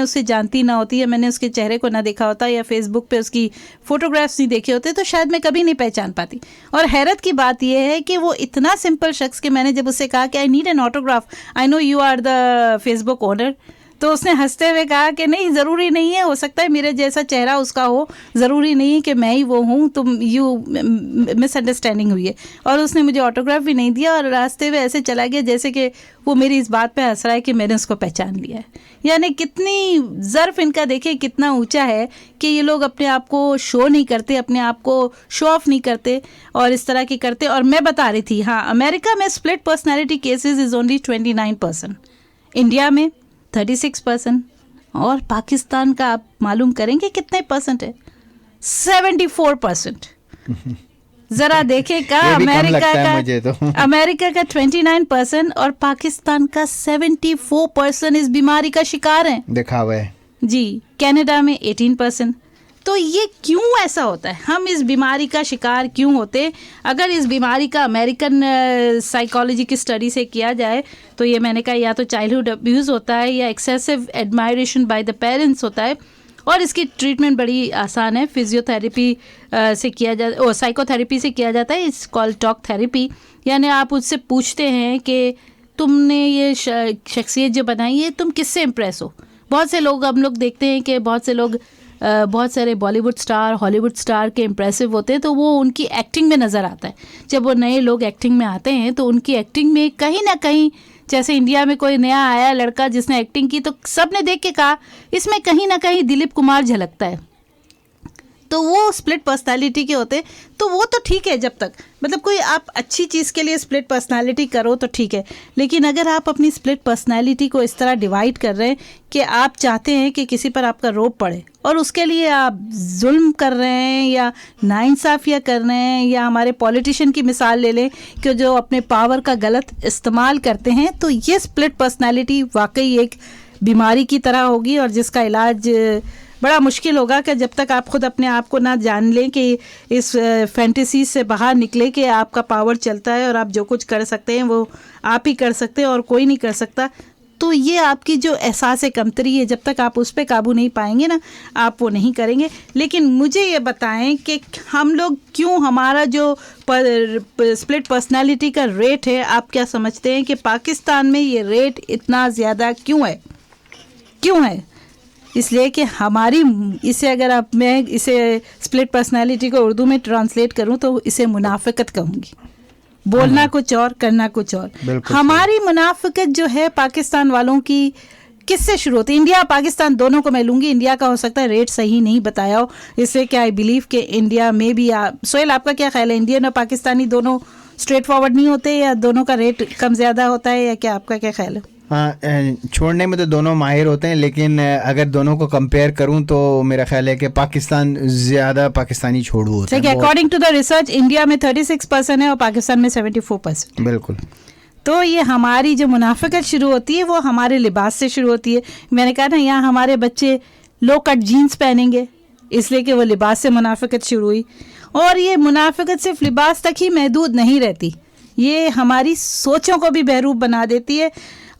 उसे जानती ना होती या मैंने उसके चेहरे को ना देखा होता या फेसबुक पे उसकी फ़ोटोग्राफ्स नहीं देखे होते तो शायद मैं कभी नहीं पहचान पाती। और हैरत की बात यह है कि वो इतना सिंपल शख्स कि मैंने जब उससे कहा कि I need an autograph, I know you are the Facebook owner, तो उसने हंसते हुए कहा कि नहीं, ज़रूरी नहीं है, हो सकता है मेरे जैसा चेहरा उसका हो, ज़रूरी नहीं है कि मैं ही वो हूँ, तुम मिसअंडरस्टैंडिंग हुई है। और उसने मुझे ऑटोग्राफ भी नहीं दिया और रास्ते में ऐसे चला गया जैसे कि वो मेरी इस बात पे हंस रहा है कि मैंने उसको पहचान लिया है। यानी कितनी ज़र्फ़ इनका देखे, कितना ऊंचा है कि ये लोग अपने आप को शो नहीं करते, अपने आप को शो ऑफ नहीं करते और इस तरह की करते। और मैं बता रही थी, हाँ, अमेरिका में split personality cases is only 29%, India में 36%, और पाकिस्तान का आप मालूम करेंगे कितने परसेंट है? 74%। जरा देखे का ये भी कम अमेरिका लगता है का मुझे तो। अमेरिका का 29% और पाकिस्तान का 74% इस बीमारी का शिकार हैं देखा हुआ है जी। कनाडा में 18%। तो ये क्यों ऐसा होता है, हम इस बीमारी का शिकार क्यों होते? अगर इस बीमारी का अमेरिकन साइकोलॉजी की स्टडी से किया जाए तो ये मैंने कहा या तो चाइल्डहुड अब्यूज़ होता है या excessive admiration by the parents होता है। और इसकी ट्रीटमेंट बड़ी आसान है, फिजियोथेरेपी से किया जा साइकोथेरेपी से किया जाता है। It's called talk therapy. यानी आप उससे पूछते हैं कि तुमने ये शख्सियत जो बनाई है तुम किससे इम्प्रेस हो। बहुत से लोग हम लोग देखते हैं कि बहुत से लोग बहुत सारे बॉलीवुड स्टार हॉलीवुड स्टार के इम्प्रेसिव होते हैं तो वो उनकी एक्टिंग में नज़र आता है। जब वो नए लोग एक्टिंग में आते हैं तो उनकी एक्टिंग में कहीं ना कहीं, जैसे इंडिया में कोई नया आया लड़का जिसने एक्टिंग की तो सब ने देख के कहा इसमें कहीं ना कहीं दिलीप कुमार झलकता है। तो वो स्प्लिट पर्सनालिटी के होते, तो वो तो ठीक है जब तक, मतलब कोई आप अच्छी चीज़ के लिए स्प्लिट पर्सनालिटी करो तो ठीक है। लेकिन अगर आप अपनी स्प्लिट पर्सनालिटी को इस तरह डिवाइड कर रहे हैं कि आप चाहते हैं कि किसी पर आपका रोब पड़े और उसके लिए आप जुल्म कर रहे हैं या नाइंसाफ़ियाँ कर रहे हैं, या हमारे पॉलिटिशियन की मिसाल ले लें कि जो अपने पावर का गलत इस्तेमाल करते हैं, तो ये स्प्लिट पर्सनालिटी वाकई एक बीमारी की तरह होगी और जिसका इलाज बड़ा मुश्किल होगा कि जब तक आप खुद अपने आप को ना जान लें कि इस फैंटेसी से बाहर निकले कि आपका पावर चलता है और आप जो कुछ कर सकते हैं वो आप ही कर सकते हैं और कोई नहीं कर सकता। तो ये आपकी जो एहसास कमतरी है, जब तक आप उस पर काबू नहीं पाएंगे ना, आप वो नहीं करेंगे। लेकिन मुझे ये बताएं कि हम लोग क्यों, हमारा जो स्प्लिट पर्सनालिटी का रेट है, आप क्या समझते हैं कि पाकिस्तान में ये रेट इतना ज़्यादा क्यों है? क्यों है? इसलिए कि हमारी इसे अगर आप मैं इसे स्प्लिट पर्सनालिटी को उर्दू में ट्रांसलेट करूं तो इसे मुनाफिकत कहूँगी। बोलना कुछ और, करना कुछ और। हमारी मुनाफिकत जो है पाकिस्तान वालों की किससे शुरू होती है? इंडिया पाकिस्तान दोनों को मैं लूँगी। इंडिया का हो सकता है रेट सही नहीं बताया हो, इसलिए क्या आई बिलीव कि इंडिया में भी सोहेल आपका क्या ख्याल है, इंडियन और पाकिस्तानी दोनों स्ट्रेट फॉरवर्ड नहीं होते या दोनों का रेट कम ज़्यादा होता है, या क्या आपका क्या ख्याल है? हाँ, छोड़ने में तो दोनों माहिर होते हैं, लेकिन अगर दोनों को कंपेयर करूं तो मेरा ख्याल है कि पाकिस्तान ज़्यादा पाकिस्तानी छोड़ू होते हैं। According to the research India में 36% है और पाकिस्तान में 74%। बिल्कुल। तो ये हमारी जो मुनाफिकत शुरू होती है वो हमारे लिबास से शुरू होती है। मैंने कहा ना, यहाँ हमारे बच्चे लो कट जीन्स पहनेंगे इसलिए कि वो लिबास से मुनाफिकत शुरू हुई। और ये मुनाफिकत सिर्फ लिबास तक ही महदूद नहीं रहती, ये हमारी सोचों को भी बहरूप बना देती है।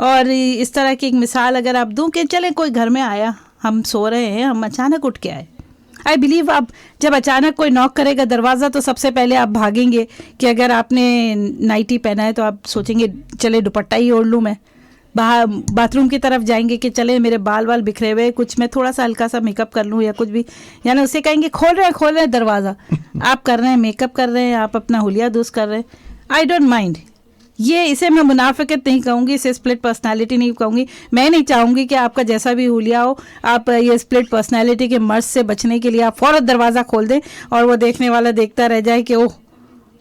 और इस तरह की एक मिसाल अगर आप दूं कि चलें कोई घर में आया, हम सो रहे हैं, हम अचानक उठ के आए। आई बिलीव आप जब अचानक कोई नॉक करेगा दरवाज़ा तो सबसे पहले आप भागेंगे कि अगर आपने नाइटी पहना है तो आप सोचेंगे चले दुपट्टा ही ओढ़ लूँ मैं। बाहर बाथरूम की तरफ जाएंगे कि चले मेरे बाल बिखरे हुए, कुछ मैं थोड़ा सा हल्का सा मेकअप कर लूँ या कुछ भी, यानी उसे कहेंगे खोल रहे हैं दरवाज़ा। आप कर रहे हैं, मेकअप कर रहे हैं, आप अपना हुलिया दुरुस्त कर रहे हैं। आई डोंट माइंड, ये इसे मैं मुनाफिकत नहीं कहूँगी, इसे स्प्लिट पर्सनालिटी नहीं कहूँगी। मैं नहीं चाहूँगी कि आपका जैसा भी हुलिया हो, आप ये स्प्लिट पर्सनालिटी के मर्ज से बचने के लिए आप फ़ौरन दरवाज़ा खोल दें और वो देखने वाला देखता रह जाए कि ओह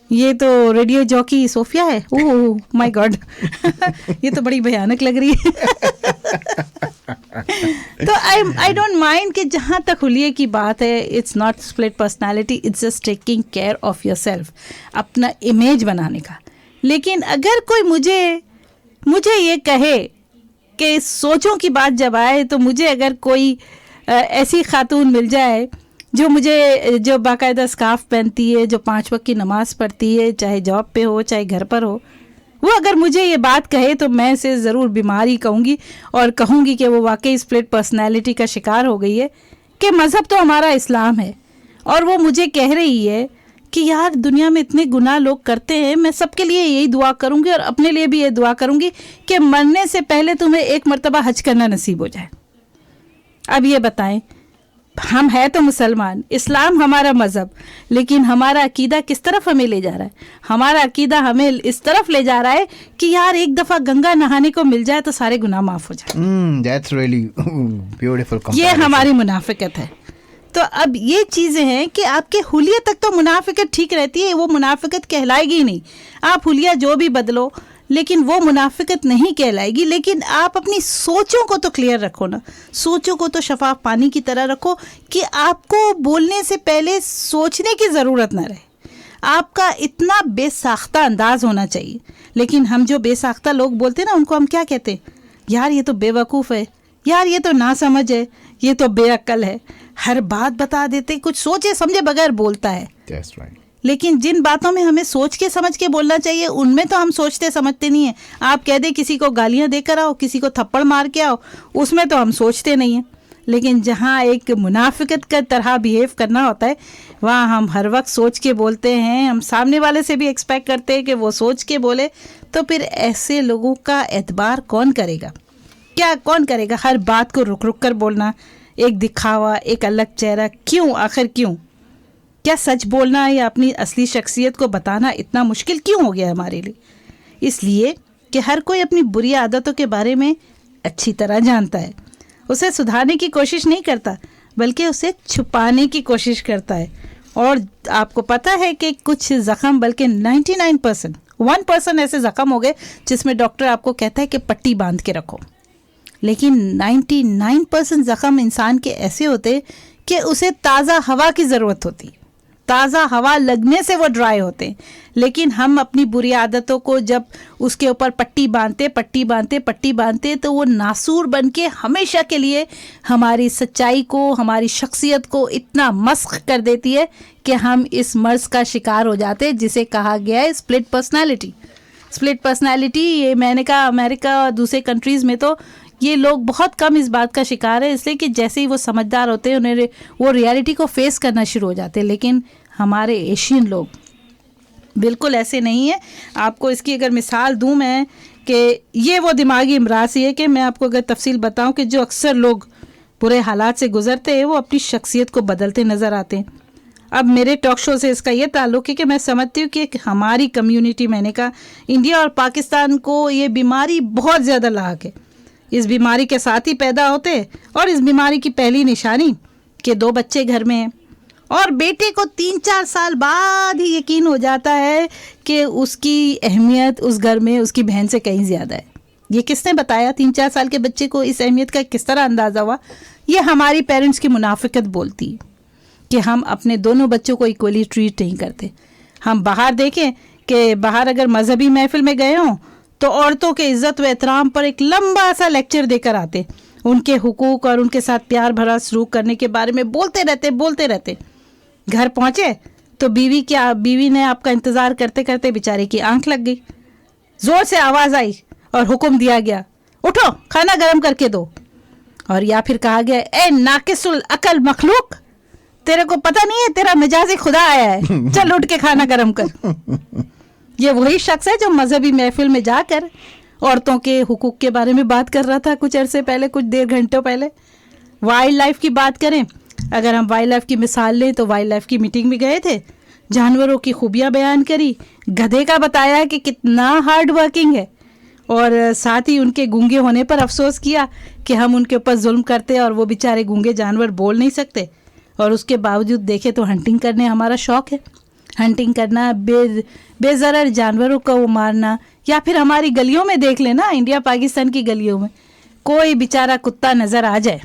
ये तो रेडियो जॉकी सोफिया है, ओह माय गॉड ये तो बड़ी भयानक लग रही है। तो आई डोंट माइंड कि जहाँ तक हुलिये की बात है, it's not split personality, it's just taking care of yourself, अपना इमेज बनाने का। लेकिन अगर कोई मुझे ये कहे कि सोचों की बात जब आए तो मुझे अगर कोई ऐसी खातून मिल जाए जो बाकायदा स्कार्फ पहनती है, जो 5 वक्त की नमाज़ पढ़ती है, चाहे जॉब पे हो चाहे घर पर हो, वो अगर मुझे ये बात कहे तो मैं इसे ज़रूर बीमारी कहूँगी और कहूँगी कि वो वाकई स्प्लिट पर्सनैलिटी का शिकार हो गई है। कि मज़हब तो हमारा इस्लाम है और वो मुझे कह रही है कि यार दुनिया में इतने गुनाह लोग करते हैं, मैं सबके लिए यही दुआ करूँगी और अपने लिए भी ये दुआ करूँगी कि मरने से पहले तुम्हें एक मर्तबा हज करना नसीब हो जाए। अब ये बताएं, हम है तो मुसलमान, इस्लाम हमारा मज़हब, लेकिन हमारा अकीदा किस तरफ हमें ले जा रहा है? हमारा अकीदा हमें इस तरफ ले जा रहा है कि यार एक दफ़ा गंगा नहाने को मिल जाए तो सारे गुनाह माफ़ हो जाए। That's really beautiful comparison. ये हमारी मुनाफिकत है। तो अब ये चीज़ें हैं कि आपके हुलिया तक तो मुनाफिकत ठीक रहती है, वो मुनाफिकत कहलाएगी नहीं। आप हुलिया जो भी बदलो लेकिन वो मुनाफिकत नहीं कहलाएगी। लेकिन आप अपनी सोचों को तो क्लियर रखो ना, सोचों को तो शफाफ पानी की तरह रखो कि आपको बोलने से पहले सोचने की ज़रूरत ना रहे। आपका इतना बेसाख्ता अंदाज होना चाहिए। लेकिन हम जो बेसाख्ता लोग बोलते हैं ना, उनको हम क्या कहते हैं? यार ये तो बेवकूफ़ है, यार ये तो नासमझ है, ये तो बेअक्ल है, हर बात बता देते, कुछ सोचे समझे बगैर बोलता है। That's right. लेकिन जिन बातों में हमें सोच के समझ के बोलना चाहिए, उनमें तो हम सोचते समझते नहीं हैं। आप कह दे किसी को गालियां देकर आओ, किसी को थप्पड़ मार के आओ, उसमें तो हम सोचते नहीं हैं। लेकिन जहाँ एक मुनाफिकत का तरह बिहेव करना होता है, वहाँ हम हर वक्त सोच के बोलते हैं। हम सामने वाले से भी एक्सपेक्ट करते हैं कि वो सोच के बोले। तो फिर ऐसे लोगों का एतबार कौन करेगा? क्या कौन करेगा? हर बात को रुक रुक कर बोलना, एक दिखावा, एक अलग चेहरा, क्यों? आखिर क्यों? क्या सच बोलना या अपनी असली शख्सियत को बताना इतना मुश्किल क्यों हो गया हमारे लिए? इसलिए कि हर कोई अपनी बुरी आदतों के बारे में अच्छी तरह जानता है। उसे सुधारने की कोशिश नहीं करता, बल्कि उसे छुपाने की कोशिश करता है। और आपको पता है कि कुछ ज़ख़म, बल्कि 99%, 1% ऐसे ज़ख़म हो गए जिसमें डॉक्टर आपको कहता है कि पट्टी बांध के रखो। लेकिन 99% ज़ख़म इंसान के ऐसे होते कि उसे ताज़ा हवा की ज़रूरत होती। ताज़ा हवा लगने से वो ड्राई होते हैं। लेकिन हम अपनी बुरी आदतों को जब उसके ऊपर पट्टी बांधते तो वो नासूर बन के हमेशा के लिए हमारी सच्चाई को, हमारी शख्सियत को इतना मस्ख कर देती है कि हम इस मर्ज़ का शिकार हो जाते हैं, जिसे कहा गया है स्प्लिट पर्सनालिटी। स्प्लिट पर्सनालिटी, ये मैंने कहा अमेरिका और दूसरे कंट्रीज़ में तो ये लोग बहुत कम इस बात का शिकार है, इसलिए कि जैसे ही वो समझदार होते हैं उन्हें वो रियलिटी को फेस करना शुरू हो जाते हैं। लेकिन हमारे एशियन लोग बिल्कुल ऐसे नहीं है। आपको इसकी अगर मिसाल दूं मैं, कि ये वो दिमागी इमराज़ी है कि मैं आपको अगर तफसील बताऊं कि जो अक्सर लोग बुरे हालात से गुजरते हैं वो अपनी शख्सियत को बदलते नज़र आते हैं। अब मेरे टॉक शो से इसका ये ताल्लुक़ है कि मैं समझती हूँ कि हमारी कम्युनिटी, मैंने कहा इंडिया और पाकिस्तान को ये बीमारी बहुत ज़्यादा लाक है। इस बीमारी के साथ ही पैदा होते हैं, और इस बीमारी की पहली निशानी कि 2 बच्चे घर में हैं और बेटे को 3-4 साल बाद ही यकीन हो जाता है कि उसकी अहमियत उस घर में उसकी बहन से कहीं ज़्यादा है। ये किसने बताया? 3-4 साल के बच्चे को इस अहमियत का किस तरह अंदाज़ा हुआ? ये हमारी पेरेंट्स की मुनाफिकत बोलती है कि हम अपने दोनों बच्चों को इक्वली ट्रीट नहीं करते। हम बाहर देखें कि बाहर अगर मजहबी महफिल में गए हों तो औरतों के इज़्ज़त व एहतराम पर एक लंबा सा लेक्चर देकर आते, उनके हुकूक और उनके साथ प्यार भरा सलूक करने के बारे में बोलते रहते। घर पहुँचे तो बीवी ने आपका इंतज़ार करते करते बेचारे की आंख लग गई। ज़ोर से आवाज़ आई और हुक्म दिया गया, उठो खाना गर्म करके दो। और या फिर कहा गया, ए नाकिसुल अकल मखलूक, तेरे को पता नहीं है तेरा मिजाज खुदा आया है, चल उठ के खाना गर्म कर। ये वही शख्स है जो मजहबी महफिल में जाकर औरतों के हुकूक के बारे में बात कर रहा था कुछ अरसे पहले, कुछ देर घंटों पहले। वाइल्ड लाइफ की बात करें, अगर हम वाइल्ड लाइफ की मिसाल लें तो वाइल्ड लाइफ की मीटिंग में गए थे, जानवरों की खूबियाँ बयान करी, गधे का बताया कि कितना हार्ड वर्किंग है, और साथ ही उनके गूंगे होने पर अफसोस किया कि हम उनके ऊपर जुल्म करते और वो बेचारे गूंगे जानवर बोल नहीं सकते, और उसके बावजूद देखे तो हंटिंग करने हमारा शौक़ है। हंटिंग करना, बेज़रर जानवरों को वो मारना, या फिर हमारी गलियों में देख लेना, इंडिया पाकिस्तान की गलियों में कोई बेचारा कुत्ता नज़र आ जाए,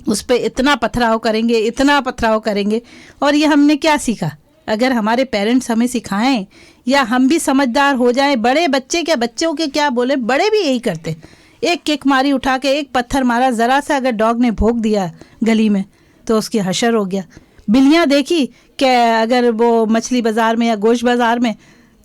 उस पर इतना पथराव करेंगे। और ये हमने क्या सीखा? अगर हमारे पेरेंट्स हमें सिखाएं या हम भी समझदार हो जाएं, बड़े बच्चों के क्या बोले, बड़े भी यही करते। एक किक मारी उठा के, एक पत्थर मारा, ज़रा सा अगर डॉग ने भोंक दिया गली में तो उसकी हशर हो गया। बिल्लियाँ देखी कि अगर वो मछली बाज़ार में या गोश्त बाज़ार में,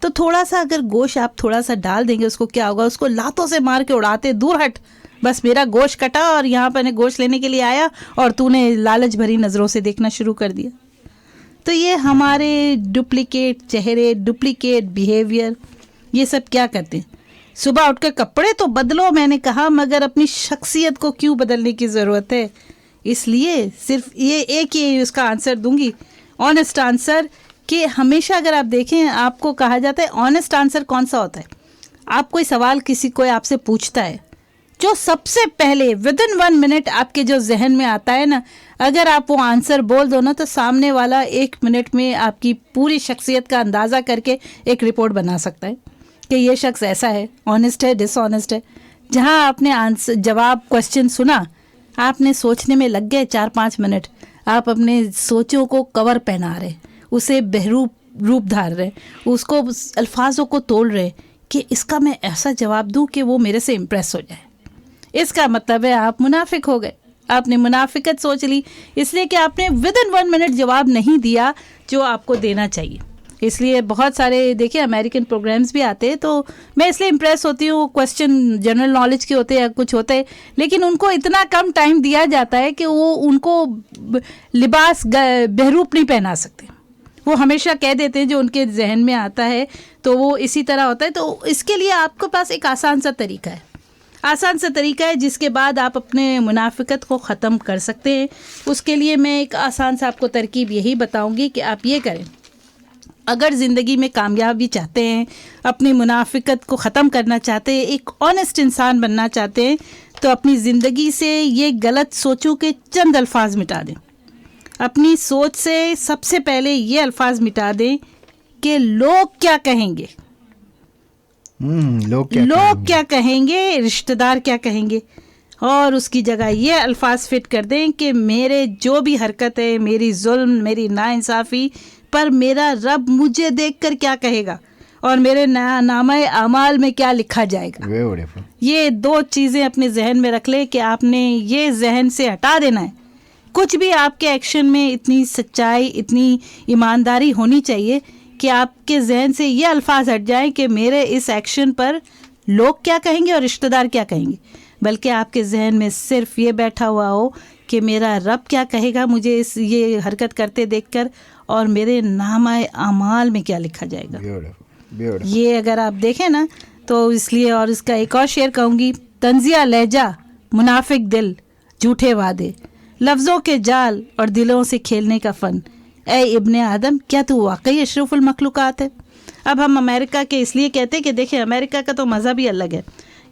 तो थोड़ा सा अगर गोश्त आप थोड़ा सा डाल देंगे, उसको क्या होगा, उसको लातों से मार के उड़ाते, दूर हट, बस मेरा गोश्त कटा और यहाँ पर गोश्त लेने के लिए आया और तूने लालच भरी नज़रों से देखना शुरू कर दिया। तो ये हमारे डुप्लीकेट चेहरे, डुप्लीकेट बिहेवियर, ये सब क्या करते हैं? सुबह उठकर कपड़े तो बदलो, मैंने कहा, मगर अपनी शख्सियत को क्यों बदलने की ज़रूरत है? इसलिए सिर्फ ये एक ही उसका आंसर दूंगी, ऑनेस्ट आंसर, कि हमेशा अगर आप देखें, आपको कहा जाता है ऑनेस्ट आंसर कौन सा होता है? आप कोई सवाल किसी कोई आपसे पूछता है, जो सबसे पहले विदिन 1 मिनट आपके जो जहन में आता है ना, अगर आप वो आंसर बोल दो ना, तो सामने वाला 1 मिनट में आपकी पूरी शख्सियत का अंदाज़ा करके एक रिपोर्ट बना सकता है कि ये शख्स ऐसा है, ऑनेस्ट है, डिसऑनेस्ट है। जहाँ आपने आंसर जवाब क्वेश्चन सुना, आपने सोचने में लग गए 4-5 मिनट, आप अपने सोचों को कवर पहना रहे, उसे रूप धार रहे, उसको अल्फाजों को तोड़ रहे कि इसका मैं ऐसा जवाब दूं कि वो मेरे से इम्प्रेस हो जाए। इसका मतलब है आप मुनाफिक हो गए, आपने मुनाफिकत सोच ली, इसलिए कि आपने विद इन 1 मिनट जवाब नहीं दिया जो आपको देना चाहिए। इसलिए बहुत सारे देखिए अमेरिकन प्रोग्राम्स भी आते हैं, तो मैं इसलिए इम्प्रेस होती हूँ। क्वेश्चन जनरल नॉलेज के होते हैं या कुछ होते हैं, लेकिन उनको इतना कम टाइम दिया जाता है कि वो उनको लिबास बहरूप नहीं पहना सकते। वो हमेशा कह देते हैं जो उनके जहन में आता है, तो वो इसी तरह होता है। तो इसके लिए आपके पास एक आसान सा तरीका है, आसान सा तरीका है जिसके बाद आप अपने मुनाफिकत को ख़त्म कर सकते हैं। उसके लिए मैं एक आसान सा आपको तरकीब यही बताऊंगी कि आप ये करें। अगर ज़िंदगी में कामयाबी चाहते हैं, अपनी मुनाफिकत को ख़त्म करना चाहते हैं, एक ऑनेस्ट इंसान बनना चाहते हैं, तो अपनी ज़िंदगी से ये गलत सोचों के चंद अल्फाज मिटा दें। अपनी सोच से सबसे पहले ये अल्फाज मिटा दें कि लोग क्या कहेंगे, लोग क्या कहेंगे, रिश्तेदार क्या कहेंगे, और उसकी जगह ये अल्फाज फिट कर दें कि मेरे जो भी हरकत है, मेरी जुल्म, मेरी नाइंसाफ़ी पर मेरा रब मुझे देखकर क्या कहेगा और मेरे नामे अमाल में क्या लिखा जाएगा। ये 2 चीज़ें अपने जहन में रख ले कि आपने ये जहन से हटा देना है। कुछ भी आपके एक्शन में इतनी सच्चाई, इतनी ईमानदारी होनी चाहिए कि आपके जहन से ये अल्फाज हट जाएं कि मेरे इस एक्शन पर लोग क्या कहेंगे और रिश्तेदार क्या कहेंगे, बल्कि आपके जहन में सिर्फ ये बैठा हुआ हो कि मेरा रब क्या कहेगा मुझे ये हरकत करते देखकर और मेरे नामाए अमाल में क्या लिखा जाएगा। Beautiful. ये अगर आप देखें ना तो इसलिए, और इसका एक और शेर कहूँगी, तंजिया लहजा, मुनाफिक दिल, झूठे वादे, लफ्ज़ों के जाल और दिलों से खेलने का फ़न, ए इब्ने आदम क्या तू वाकई अशरफुल मखलूक़ात है। अब हम अमेरिका के इसलिए कहते हैं कि देखिए अमेरिका का तो मज़हब ही अलग है।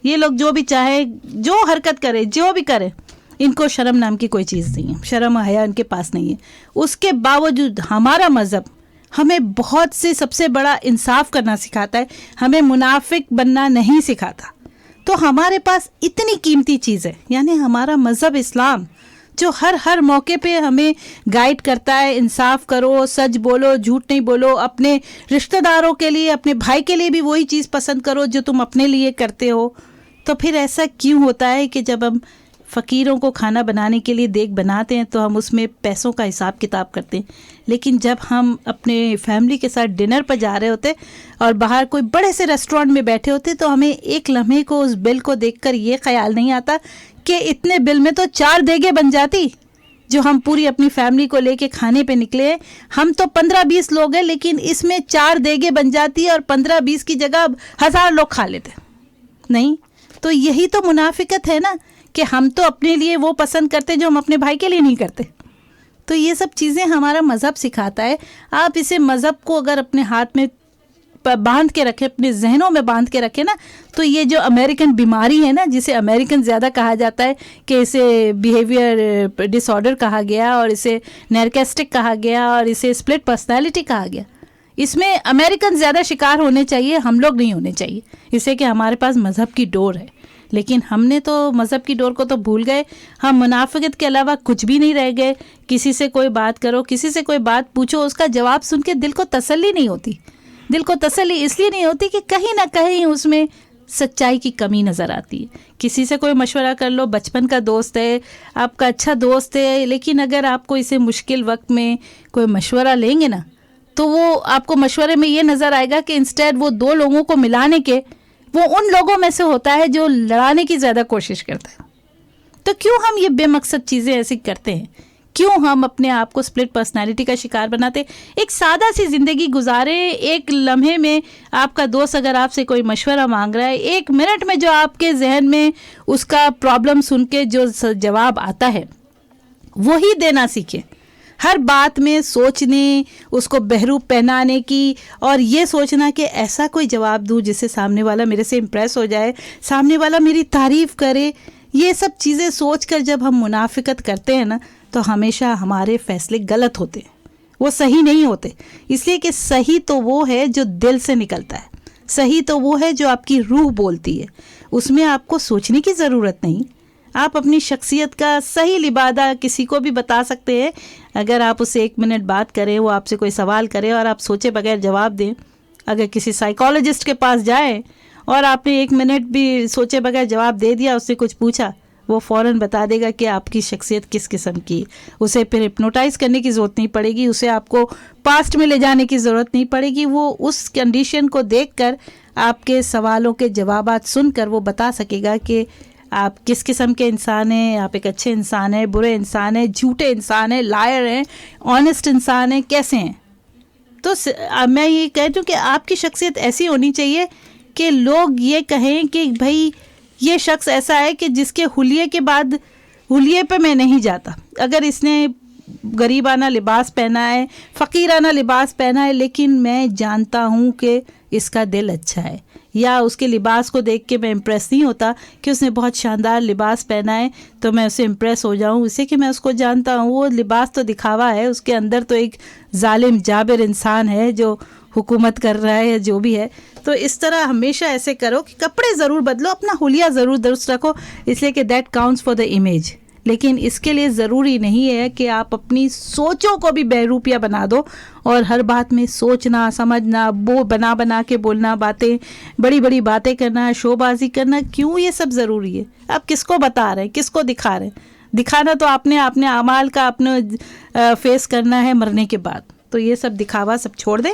ये लोग जो भी चाहे, जो हरकत करे, जो भी करे, इनको शर्म नाम की कोई चीज़ नहीं है, शर्म हया इनके पास नहीं है। उसके बावजूद हमारा मज़हब हमें बहुत से सबसे बड़ा इंसाफ करना सिखाता है, हमें मुनाफिक बनना नहीं सिखाता। तो हमारे पास इतनी कीमती चीज़ है, यानी हमारा मज़हब इस्लाम, जो हर मौके पे हमें गाइड करता है, इंसाफ करो, सच बोलो, झूठ नहीं बोलो, अपने रिश्तेदारों के लिए, अपने भाई के लिए भी वही चीज़ पसंद करो जो तुम अपने लिए करते हो। तो फिर ऐसा क्यों होता है कि जब हम फ़कीरों को खाना बनाने के लिए देग बनाते हैं तो हम उसमें पैसों का हिसाब किताब करते हैं, लेकिन जब हम अपने फैमिली के साथ डिनर पर जा रहे होते और बाहर कोई बड़े से रेस्टोरेंट में बैठे होते तो हमें एक लम्हे को उस बिल को देखकर ये ख्याल नहीं आता कि इतने बिल में तो 4 देगे बन जाती जो हम पूरी अपनी फैमिली को लेके खाने पे निकले। हम तो 15-20 लोग हैं, लेकिन इसमें 4 देगे बन जाती और 15-20 की जगह 1000 लोग खा लेते। नहीं, तो यही तो मुनाफिकत है ना कि हम तो अपने लिए वो पसंद करते जो हम अपने भाई के लिए नहीं करते। तो ये सब चीज़ें हमारा मज़हब सिखाता है। आप इसे मज़हब को अगर अपने हाथ में बांध के रखें, अपने जहनों में बांध के रखें ना, तो ये जो अमेरिकन बीमारी है ना, जिसे अमेरिकन ज़्यादा कहा जाता है कि इसे बिहेवियर डिसऑर्डर कहा गया और इसे नैरकिस्टिक कहा गया और इसे स्प्लिट पर्सनालिटी कहा गया, इसमें अमेरिकन ज़्यादा शिकार होने चाहिए, हम लोग नहीं होने चाहिए। इससे कि हमारे पास मज़हब की डोर है, लेकिन हमने तो मज़हब की डोर को तो भूल गए। हम मुनाफिकत के अलावा कुछ भी नहीं रह गए। किसी से कोई बात करो, किसी से कोई बात पूछो, उसका जवाब सुन के दिल को तसल्ली नहीं होती। दिल को तसल्ली इसलिए नहीं होती कि कहीं ना कहीं उसमें सच्चाई की कमी नज़र आती है। किसी से कोई मशवरा कर लो, बचपन का दोस्त है, आपका अच्छा दोस्त है, लेकिन अगर आपको इसे मुश्किल वक्त में कोई मशवरा लेंगे ना, तो वो आपको मशवरे में ये नज़र आएगा कि इंस्टेड वो 2 लोगों को मिलाने के, वो उन लोगों में से होता है जो लड़ाने की ज़्यादा कोशिश करता है। तो क्यों हम ये बेमकसद चीज़ें ऐसी करते हैं? क्यों हम अपने आप को स्प्लिट पर्सनालिटी का शिकार बनाते? एक सादा सी ज़िंदगी गुजारे। एक लम्हे में आपका दोस्त अगर आपसे कोई मशवरा मांग रहा है, 1 मिनट में जो आपके जहन में उसका प्रॉब्लम सुन के जो जवाब आता है वही देना सीखें। हर बात में सोचने, उसको बहरूप पहनाने की और ये सोचना कि ऐसा कोई जवाब दूँ जिससे सामने वाला मेरे से इम्प्रेस हो जाए, सामने वाला मेरी तारीफ़ करे, ये सब चीज़ें सोचकर जब हम मुनाफिकत करते हैं ना, तो हमेशा हमारे फैसले गलत होते हैं, वो सही नहीं होते। इसलिए कि सही तो वो है जो दिल से निकलता है, सही तो वो है जो आपकी रूह बोलती है। उसमें आपको सोचने की ज़रूरत नहीं, आप अपनी शख्सियत का सही लिबादा किसी को भी बता सकते हैं अगर आप उससे 1 मिनट बात करें, वो आपसे कोई सवाल करे और आप सोचे बगैर जवाब दें। अगर किसी साइकोलॉजिस्ट के पास जाए और आपने 1 मिनट भी सोचे बगैर जवाब दे दिया, उससे कुछ पूछा, वो फ़ौरन बता देगा कि आपकी शख्सियत किस किस्म की। उसे फिर हिप्नोटाइज़ करने की ज़रूरत नहीं पड़ेगी, उसे आपको पास्ट में ले जाने की ज़रूरत नहीं पड़ेगी। वो उस कंडीशन को देखकर आपके सवालों के जवाबात सुनकर वो बता सकेगा कि आप किस किस्म के इंसान हैं, आप एक अच्छे इंसान हैं, बुरे इंसान हैं, झूठे इंसान हैं, लायर हैं, ऑनेस्ट इंसान हैं, कैसे हैं। तो मैं ये कहती हूँ कि आपकी शख्सियत ऐसी होनी चाहिए कि लोग ये कहें कि भाई ये शख्स ऐसा है कि जिसके हुलिये के बाद हुलिये पे मैं नहीं जाता। अगर इसने गरीबाना लिबास पहना है, फ़कीराना लिबास पहना है, लेकिन मैं जानता हूँ कि इसका दिल अच्छा है, या उसके लिबास को देख के मैं इम्प्रेस नहीं होता कि उसने बहुत शानदार लिबास पहना है तो मैं उससे इम्प्रेस हो जाऊँ, इससे कि मैं उसको जानता हूँ वो लिबास तो दिखावा है, उसके अंदर तो एक जालिम जाबिर इंसान है जो हुकूमत कर रहा है, जो भी है। तो इस तरह हमेशा ऐसे करो कि कपड़े ज़रूर बदलो, अपना हुलिया ज़रूर दुरुस्त रखो, इसलिए कि that counts for the image. लेकिन इसके लिए ज़रूरी नहीं है कि आप अपनी सोचों को भी बहरूपिया बना दो और हर बात में सोचना, समझना, वो बना के बोलना, बातें, बड़ी बड़ी बातें करना, शोबाजी करना, क्यों ये सब ज़रूरी है? आप किसको बता रहे हैं, किसको दिखा रहे हैं? दिखाना तो आपने अपने अमाल का अपने फेस करना है मरने के बाद। तो ये सब दिखावा सब छोड़ दें।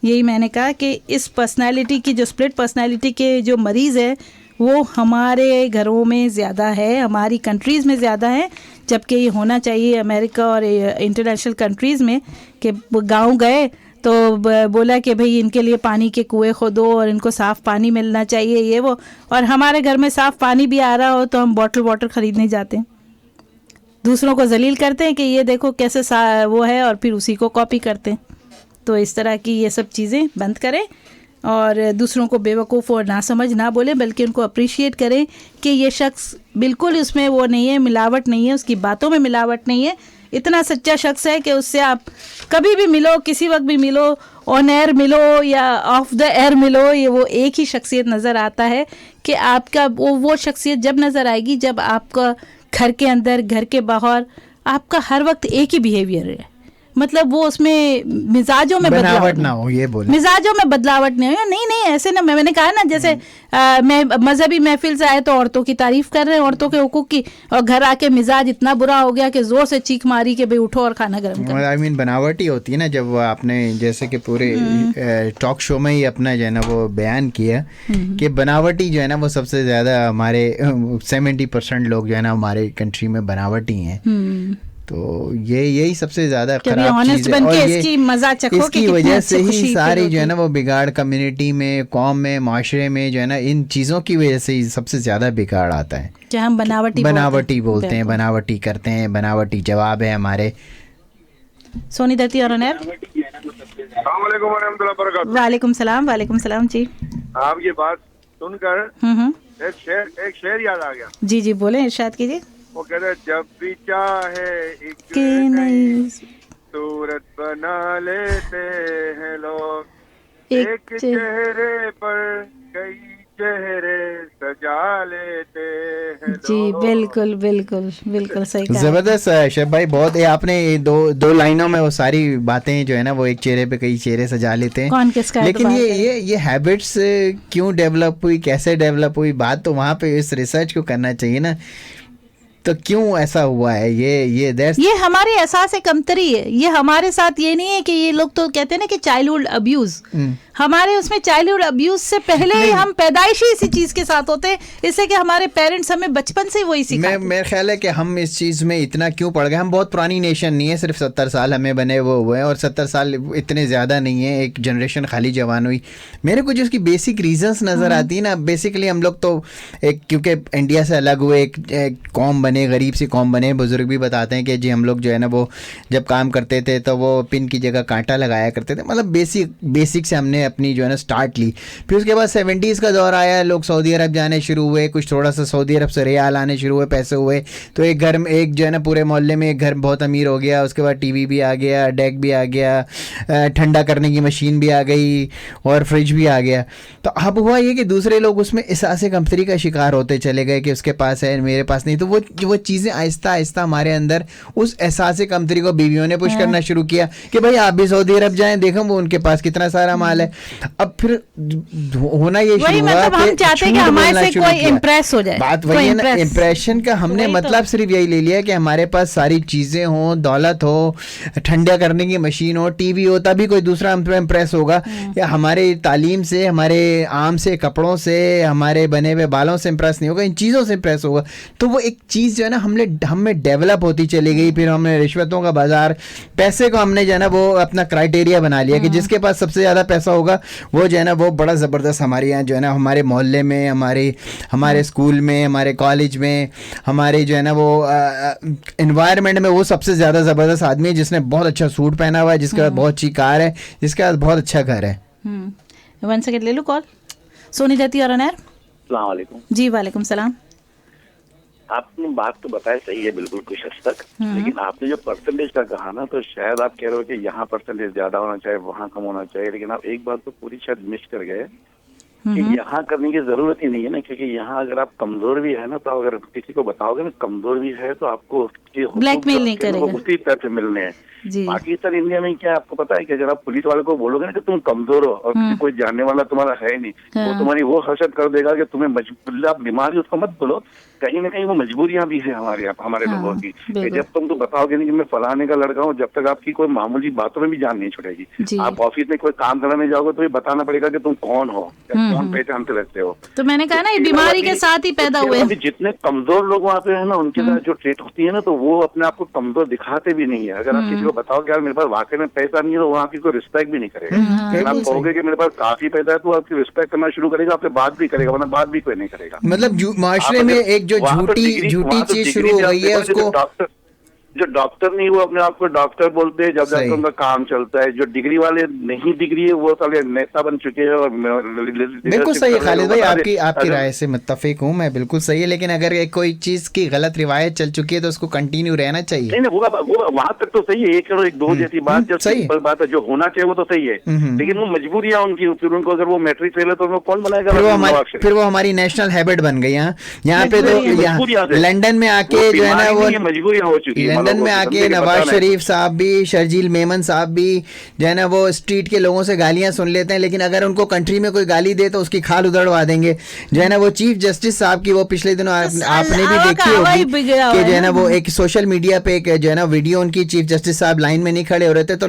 यही मैंने कहा कि इस पर्सनालिटी की जो स्प्लिट पर्सनालिटी के जो मरीज़ है वो हमारे घरों में ज़्यादा है, हमारी कंट्रीज़ में ज़्यादा है, जबकि ये होना चाहिए अमेरिका और इंटरनेशनल कंट्रीज़ में कि गांव गए तो बोला कि भाई इनके लिए पानी के कुएं खोदो और इनको साफ़ पानी मिलना चाहिए, ये वो। और हमारे घर में साफ़ पानी भी आ रहा हो तो हम बॉटल वाटर ख़रीदने जाते हैं, दूसरों को जलील करते हैं कि ये देखो कैसे वो है, और फिर उसी को कॉपी करते हैं। तो इस तरह की ये सब चीज़ें बंद करें और दूसरों को बेवकूफ़ और नासमझ ना बोलें, बल्कि उनको अप्रिशिएट करें कि ये शख्स बिल्कुल उसमें वो नहीं है, मिलावट नहीं है, उसकी बातों में मिलावट नहीं है, इतना सच्चा शख्स है कि उससे आप कभी भी मिलो, किसी वक्त भी मिलो, ऑन एयर मिलो या ऑफ द एयर मिलो, ये वो एक ही शख्सियत नज़र आता है कि आपका वो शख्सियत जब नज़र आएगी जब आपका घर के अंदर, घर के बाहर आपका हर वक्त एक ही बिहेवियर है। मतलब वो उसमें मिजाजों में बदलावट ना हो, ये बोले मिजाजों में बदलावट नहीं हो। नहीं ऐसे ना, मैंने कहा ना, जैसे मैं मजहबी महफिल से आए तो औरतों की तारीफ कर रहे हैं, औरतों के हुकूक की, और घर आके मिजाज इतना बुरा हो गया कि जोर से चीख मारी कि भाई उठो और खाना गर्म करो। आई मीन बनावटी होती है ना, जब वो आपने जैसे कि पूरे टॉक शो में ही अपना जो है ना वो बयान किया कि बनावटी जो है ना वो सबसे ज़्यादा हमारे 70% लोग जो है ना हमारे कंट्री में बनावटी हैं। तो यही सबसे ज्यादा खराब चीज है, और इसकी वजह से ही सारी जो है ना वो बिगाड़ कम्युनिटी में, कौम में, माशरे में जो है ना इन चीज़ों की वजह से ही सबसे ज़्यादा बिगाड़ आता है। क्या हम बनावटी बोलते हैं, बनावटी करते हैं, बनावटी जवाब है हमारे। सोनी दत्ती और वालेकुम सलाम जी। आप ये बात सुनकर एक शेर याद आ गया। जी बोले, इरशाद कीजिए। वो कहते हैं, जब भी चाहे एक नई सूरत बना लेते हैं लोग, एक चेहरे पर कई चेहरे सजा लेते हैं जी। बिल्कुल सही कहा। जबरदस्त शब भाई, बहुत है आपने दो लाइनों में वो सारी बातें जो है ना वो एक चेहरे पे कई चेहरे सजा लेते हैं। कौन किसका? लेकिन ये हैबिट्स क्यों डेवलप हुई, कैसे डेवलप हुई, बात तो वहाँ पे इस रिसर्च को करना चाहिए ना। तो क्यों ऐसा हुआ है? ये हमारे एहसास कमतरी है। ये हमारे साथ ये नहीं है कि ये लोग तो कहते हैं ना कि चाइल्डहुड अब्यूज, हमारे उसमें चाइल्डहुड अब्यूज से पहले ही हम पैदाइशी इसी चीज के साथ होते हैं, इससे कि हमारे पेरेंट्स हमें बचपन से वही सिखाते। मेरा ख्याल है कि हम इस चीज में इतना क्यों पड़ गए। हम बहुत पुरानी नेशन नहीं है, सिर्फ 70 साल हमें बने वो हुए हैं, और 70 साल इतने ज्यादा नहीं है, एक जनरेशन खाली जवान हुई। मेरे को जो उसकी बेसिक रीजंस नजर आती है ना, बेसिकली हम लोग तो एक क्योंकि इंडिया से अलग हुए एक कौम बने, गरीब सी कौम बने। बुजुर्ग भी बताते हैं कि जी हम लोग जो है ना वो जब काम करते थे तो वो पिन की जगह कांटा लगाया करते थे। मतलब बेसिक से हमने अपनी जो है ना स्टार्ट ली। फिर उसके बाद 70s का दौर आया, लोग सऊदी अरब जाने शुरू हुए, कुछ थोड़ा सा सऊदी अरब से रियाल आने शुरू हुए, पैसे हुए तो एक घर में एक जो है ना पूरे मोहल्ले में एक घर बहुत अमीर हो गया। उसके बाद टीवी भी आ गया, डेक भी आ गया, ठंडा करने की मशीन भी आ गई और फ्रिज भी आ गया। तो अब हुआ ये कि दूसरे लोग उसमें एहसास कमतरी का शिकार होते चले गए कि उसके पास है मेरे पास नहीं। तो वो चीज़ें आहिस्ता आहिस्ता हमारे अंदर उस एहसास कमतरी को बीवियों ने पुश करना शुरू किया कि भाई आप भी सऊदी अरब जाएं, देखो वो उनके पास कितना सारा माल है। अब फिर होना ये शुरू हुआ मतलब हम चाहते हैं कि हमारे से कोई इम्प्रेस हो जाए। बात वही है ना, इम्प्रेशन का हमने मतलब सिर्फ यही ले लिया कि हमारे पास सारी चीज़ें हों, दौलत हो, ठंडा करने की मशीन हो, टीवी हो, तभी कोई दूसरा हम पे इम्प्रेस होगा। या हमारे तालीम से, हमारे आम से कपड़ों से, हमारे बने हुए बालों से इम्प्रेस नहीं होगा, इन चीज़ों से इम्प्रेस होगा। तो वो एक चीज़ जो है ना हमें डेवलप होती चली गई। फिर हमने रिश्वतों का बाजार, पैसे को हमने जो है ना वो अपना क्राइटेरिया बना लिया कि जिसके पास सबसे ज़्यादा पैसा होगा वो जो है ना वो बड़ा ज़बरदस्त हमारे यहाँ जो है ना हमारे मोहल्ले में, हमारे स्कूल में, हमारे कॉलेज में, हमारे जो है ना वो एनवायरनमेंट में वो सबसे ज़्यादा ज़बरदस्त आदमी है जिसने बहुत अच्छा सूट पहना हुआ है, जिसके पास बहुत अच्छी कार है, जिसके पास बहुत अच्छा घर है। 1 सेकंड ले लो कॉल। सोनी दत्ती और अनैर। अस्सलाम वालेकुम। जी वालेकुम सलाम। आपने बात तो बताया सही है बिल्कुल कुछ हद तक, लेकिन आपने जो परसेंटेज का कहा ना, तो शायद आप कह रहे हो कि यहाँ परसेंटेज ज्यादा होना चाहिए, वहाँ कम होना चाहिए, लेकिन आप एक बात तो पूरी शायद मिस कर गए कि यहाँ करने की जरूरत ही नहीं है ना, क्योंकि यहाँ अगर आप कमजोर भी है ना, तो अगर किसी को बताओगे ना कमजोर भी है तो आपको ब्लैकमेल नहीं करेगा, उसी तरह से मिलने हैं। पाकिस्तान इंडिया में क्या आपको पता है कि अगर आप पुलिस वाले को बोलोगे ना कि तुम कमजोर हो और कोई जानने वाला तुम्हारा है नहीं, वो तुम्हारी वो हरकत कर देगा कि तुम्हें मजबूर, आप बीमारी उसको मत बोलो, कहीं ना कहीं वो मजबूरियां भी है हमारे लोगों की। जब तुम तो बताओगे नहीं कि मैं फलाने का लड़का हूँ, जब तक आपकी कोई मामूली बातों में भी जान नहीं छुड़ेगी। आप ऑफिस में कोई काम कराने जाओगे तो ये बताना पड़ेगा कि तुम कौन हो, कौन पहचानते रहते हो। तो मैंने कहा ना ये बीमारी के साथ ही पैदा हुए। जितने कमजोर लोग वहाँ पे है ना, उनके साथ जो ट्रीट होती है ना, तो वो अपने आप को कमजोर दिखाते भी नहीं है। अगर आप किसी को बताओगे यार मेरे पास वाकई में पैसा नहीं है, तो वहाँ की कोई रिस्पेक्ट भी नहीं करेगा। अगर आप कहोगे कि मेरे पास काफी पैसा है, तो आपकी रिस्पेक्ट करना शुरू करेगा, आपसे बात भी करेगा, वरना बात भी कोई नहीं करेगा। मतलब माशरे में एक जो झूठी चीज शुरू हो गई है उसको, जो डॉक्टर नहीं वो अपने आप को डॉक्टर बोलते हैं, जब जाकर उनका काम चलता है। जो डिग्री वाले नहीं डिग्री है वो साले नेता बन चुके हैं। और बिल्कुल सही है खालिद भाई, आपकी राय से मुत्तफिक हूँ मैं, बिल्कुल सही है। लेकिन अगर कोई चीज की गलत रिवायत चल चुकी है तो उसको कंटिन्यू रहना चाहिए। नहीं वो वहाँ तक तो सही है, एक करो एक दो जैसी बात, जो सिंपल बात है, जो होना चाहिए वो तो सही है, लेकिन वो मजबूरियां उनकी, फिर उनको अगर वो मैट्रिक फेल है तो उनको कौन बनाएगा। फिर वो हमारी नेशनल हैबिट बन गई। यहाँ पे तो लंदन में आके जो है ना वो मजबूरियां हो चुकी है। लंदन में आके नवाज शरीफ साहब भी, शर्जील मेमन साहब भी जो है ना वो स्ट्रीट के लोगों से गालियां सुन लेते हैं, लेकिन अगर उनको कंट्री में कोई गाली दे तो उसकी खाल उधड़वा देंगे। जो है ना वो चीफ जस्टिस साहब की वो पिछले दिनों आपने भी देखी होगी कि जो है ना वो एक सोशल मीडिया पे एक जो है ना वीडियो, उनकी चीफ जस्टिस साहब लाइन में नहीं खड़े हो रहे थे, तो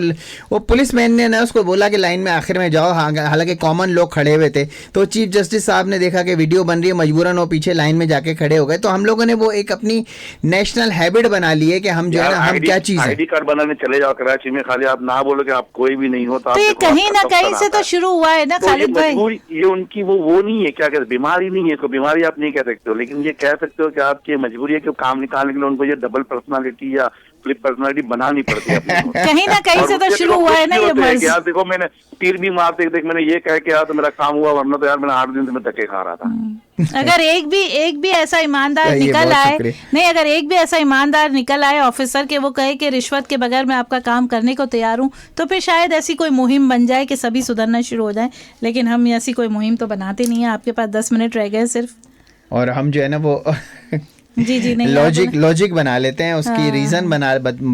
वो पुलिस मैन ने ना उसको बोला कि लाइन में आखिर में जाओ, हालांकि कॉमन लोग खड़े हुए थे। तो चीफ जस्टिस साहब ने देखा कि वीडियो बन रही है, मजबूरन वो पीछे लाइन में जाके खड़े हो गए। तो हम लोगों ने वो एक अपनी नेशनल हैबिट बना ली है कि हम जो है ना हम क्या चीज है। आईडी कार्ड बनाने चले जाओ कराची में, खाली आप ना बोलो कि आप कोई भी नहीं हो, तो ये कहीं ना कहीं से तो शुरू हुआ है ना खालिद भाई। ये उनकी वो नहीं है, क्या कहते, बीमारी नहीं है, इसको बीमारी आप नहीं कह सकते हो, लेकिन ये कह सकते हो कि आपकी मजबूरी है कि काम निकालने के लिए उनको ये डबल पर्सनालिटी या फ्लिप पर्सनालिटी बनानी पड़ती है। कहीं ना कहीं से तो शुरू हुआ है ना ये मर्ज। यार देखो मैंने तीर भी मार देख मैंने ये कह के यार तो मेरा काम हुआ, वरना तो यार मैंने 8 दिन से मैं धक्के खा रहा था। अगर एक भी ऐसा ईमानदार निकल आए, नहीं अगर एक भी ऐसा ईमानदार निकल आए ऑफिसर के, वो कहे कि रिश्वत के बगैर मैं आपका काम करने को तैयार हूँ, तो फिर शायद ऐसी कोई मुहिम बन जाए कि सभी सुधरना शुरू हो जाए। लेकिन हम ऐसी कोई मुहिम तो बनाते नहीं है। आपके पास 10 मिनट रह गए सिर्फ, और हम जो है ना वो जी नहीं लॉजिक बना लेते हैं, उसकी रीज़न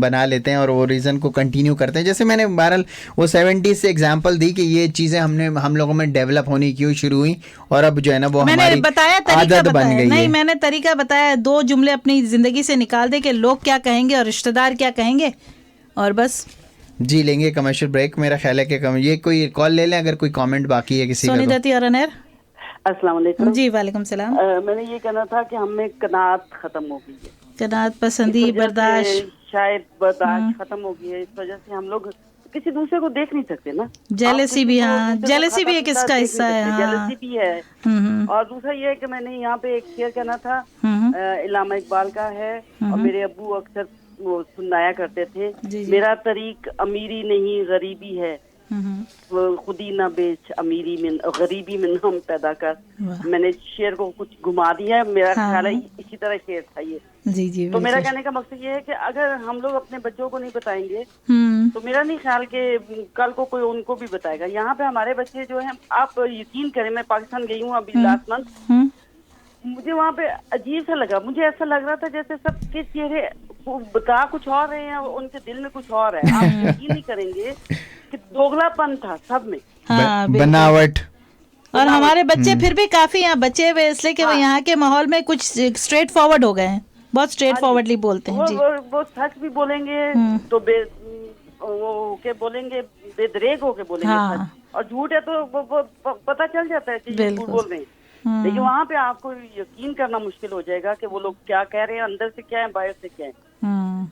बना लेते हैं और वो रीज़न को कंटिन्यू करते हैं। जैसे मैंने बहरहाल वो 70 से एग्जांपल दी कि ये चीज़ें हम लोगों में डेवलप होनी क्यों शुरू हुई, और अब जो है ना वो हमारी आदत बन गई है। नहीं मैंने तरीका बताया, 2 जुमले अपनी ज़िंदगी से निकाल दे कि लोग क्या कहेंगे और रिश्तेदार क्या कहेंगे, और बस। जी लेंगे कमर्शियल ब्रेक, मेरा ख्याल है कि ये कोई कॉल ले लें अगर कोई कमेंट बाकी है किसी का। सोनी दत्ती और अनैर। अस्सलाम वालेकुम। जी वालेकुम सलाम। मैंने ये कहना था कि हमें कनात खत्म हो गई है, कनात पसंदी बर्दाश्त, शायद बर्दाश्त खत्म हो गई है। इस वजह से हम लोग किसी दूसरे को देख नहीं सकते ना। जेलसी भी, हाँ जेलसी भी एक इसका हिस्सा है। जेलसी भी है। और दूसरा ये है कि मैंने यहाँ पे एक शेयर करना था इलामा इकबाल का है, और मेरे अब्बू अक्सर वो सुनाया करते थे, मेरा तरीक अमीरी नहीं गरीबी है, खुदी ना बेच अमीरी में गरीबी में नाम पैदा कर। मैंने शेर को कुछ घुमा दिया है, मेरा ख्याल है इसी तरह शेर था ये। जी तो मेरा कहने का मकसद ये है कि अगर हम लोग अपने बच्चों को नहीं बताएंगे तो मेरा नहीं ख्याल कि कल को कोई उनको भी बताएगा। यहाँ पे हमारे बच्चे जो हैं, आप यकीन करें, मैं पाकिस्तान गई हूँ अभी लास्ट मंथ, मुझे वहाँ पे अजीब सा लगा। मुझे ऐसा लग रहा था जैसे सबके चेहरे बता कुछ और रहे हैं, उनके दिल में कुछ और है। आप यकीन नहीं करेंगे कि दोगलापन था सब में, बनावट। और हमारे बच्चे फिर भी काफी यहाँ बचे हुए, इसलिए कि वो यहाँ के माहौल में कुछ स्ट्रेट फॉरवर्ड हो गए हैं, बहुत स्ट्रेट फॉरवर्डली बोलते हैं। वो सच भी बोलेंगे तो वो के बोलेंगे, बेदरेग होके बोलेंगे सच, और झूठ है तो वो पता चल जाता है कि झूठ बोल रहे हैं। लेकिन वहाँ पे आपको यकीन करना मुश्किल हो जाएगा कि वो लोग क्या कह रहे हैं, अंदर से क्या है, बाहर से क्या है।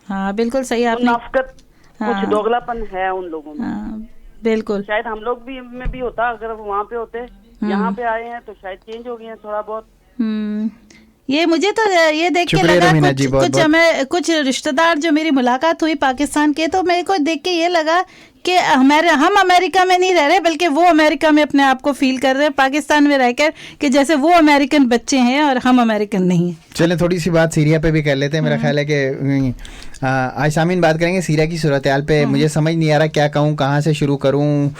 हाँ बिल्कुल सही आपने। नफकत, कुछ दोगलापन है उन लोगों में। बिल्कुल, शायद हम लोग भी में भी होता अगर वहाँ पे होते। यहाँ पे आए हैं तो शायद चेंज हो गए हैं थोड़ा बहुत। ये मुझे तो ये देख के लगा कुछ रिश्तेदार जो मेरी मुलाकात हुई पाकिस्तान के, तो मेरे को देख के ये लगा कि हम अमेरिका में नहीं रह रहे, बल्कि वो अमेरिका में अपने आप को फील कर रहे हैं पाकिस्तान में रहकर, कि जैसे वो अमेरिकन बच्चे हैं और हम अमेरिकन नहीं हैं। चलें थोड़ी सी बात सीरिया पे भी कर लेते हैं। मेरा ख्याल है कि आज शामीन बात करेंगे सीरिया की सूरत हाल पे। मुझे समझ नहीं आ रहा क्या कहूँ, कहाँ से शुरू करूँ।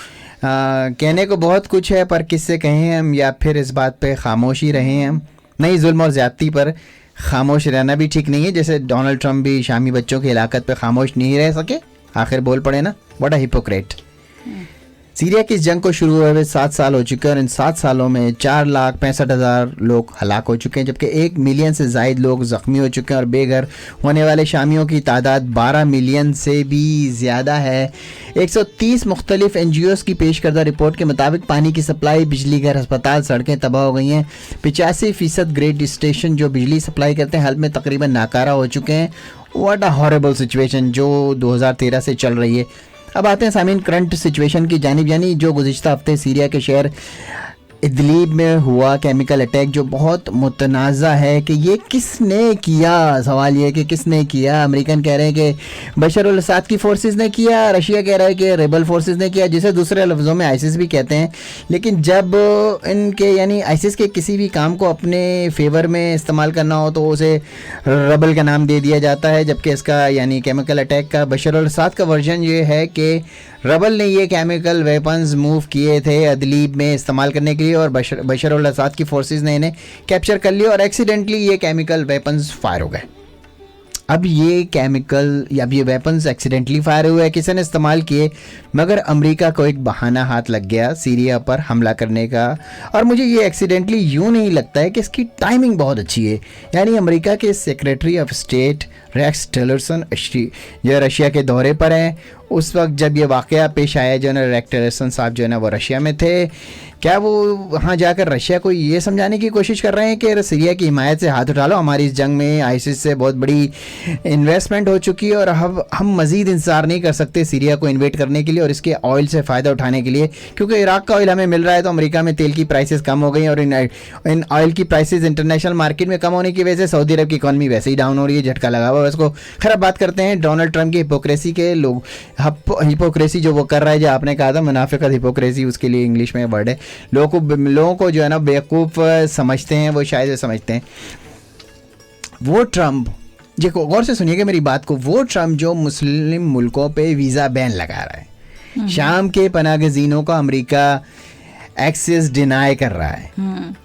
कहने को बहुत कुछ है, पर किससे कहें हम, या फिर इस बात पे खामोशी रहें हम। नहीं, जुल्म और ज़्यादती पर खामोश रहना भी ठीक नहीं है, जैसे डोनाल्ड ट्रंप भी शामी बच्चों की हिलाकत पे खामोश नहीं रह सके, आखिर बोल पड़े ना। What a hypocrite. सीरिया की इस जंग को शुरू हुए 7 साल हो चुके हैं और इन 7 सालों में 4,65,000 लोग हलाक हो चुके हैं, जबकि 1 मिलियन से ज़ायद लोग ज़ख्मी हो चुके हैं और बेघर होने वाले शामियों की तादाद 12 मिलियन से भी ज़्यादा है। 130 मुख्तलिफ NGOs की पेश करदा रिपोर्ट के मुताबिक पानी की सप्लाई, बिजली घर, अस्पताल, सड़कें तबाह हो गई हैं। 85% ग्रेड स्टेशन जो बिजली सप्लाई करते हैं हाल में तकरीबन नाकारा हो चुके हैं। व्हाट अ हॉरेबल सिचुएशन जो 2013 से चल रही है। अब आते हैं सामीन करंट सिचुएशन की जानिब, यानी जो गुज़िश्ता हफ्ते सीरिया के शहर इदलीब में हुआ केमिकल अटैक, जो बहुत मुतनाज़ा है कि ये किसने किया। सवाल ये है कि किसने किया। अमेरिकन कह रहे हैं कि बशर अल असद की फोर्सेस ने किया, रशिया कह रहा है कि रेबल फोर्सेस ने किया, जिसे दूसरे लफ्ज़ों में आईसिस भी कहते हैं। लेकिन जब इनके यानी आईसिस के किसी भी काम को अपने फेवर में इस्तेमाल करना हो तो उसे रेबल का नाम दे दिया जाता है, जबकि इसका यानी केमिकल अटैक का बशर अल असद का वर्जन ये है कि रेबल ने ये केमिकल वेपन्स मूव किए थे अदलीब में इस्तेमाल करने के लिए, और बशर अल असद की फोर्सेस ने इन्हें कैप्चर कर लिया और एक्सीडेंटली ये केमिकल वेपन्स फायर हो गए। अब ये केमिकल या ये वेपन्स एक्सीडेंटली फायर हुए, किसी ने इस्तेमाल किए, मगर अमेरिका को एक बहाना हाथ लग गया सीरिया पर हमला करने का। और मुझे ये एक्सीडेंटली यूँ नहीं लगता है कि इसकी टाइमिंग बहुत अच्छी है। यानी अमेरिका के secretary of state Rex Tillerson जो रशिया के दौरे पर हैं, उस वक्त जब ये वाक़या पेश आया, जो है रेक्स टिलरसन साहब जो है ना वो रशिया में थे। क्या वो वहाँ जाकर रशिया को ये समझाने की कोशिश कर रहे हैं कि सीरिया की हिमायत से हाथ उठा लो, हमारी इस जंग में आईसिस से बहुत बड़ी इन्वेस्टमेंट हो चुकी है और अब हम मज़ीद इंतज़ार नहीं कर सकते सीरिया को इन्वेट करने के लिए और इसके ऑयल से फ़ायदा उठाने के लिए, क्योंकि इराक़ का ऑयल हमें मिल रहा है तो अमेरिका में तेल की प्राइसेस कम हो गई और इन ऑयल की प्राइसेस इंटरनेशनल मार्केट में कम होने की वजह से सऊदी अरब की इकॉनमी वैसे ही डाउन हो रही है, झटका लगा हुआ है उसको। खैर, बात करते हैं डोनाल्ड ट्रंप की हिपोक्रेसी के। लोग हिपोक्रेसी जो वो कर रहा है, जो आपने कहा था मुनाफिकत हिपोक्रेसी, उसके लिए इंग्लिश में वर्ड है। लोगों को जो है ना बेवकूफ़ समझते हैं, वो शायद समझते हैं। वो ट्रंप, देखो गौर से सुनिएगा मेरी बात को, वो ट्रंप जो मुस्लिम मुल्कों पे वीज़ा बैन लगा रहा है, शाम के पनागज़ीनों का अमेरिका एक्सेस डिनाई कर रहा है।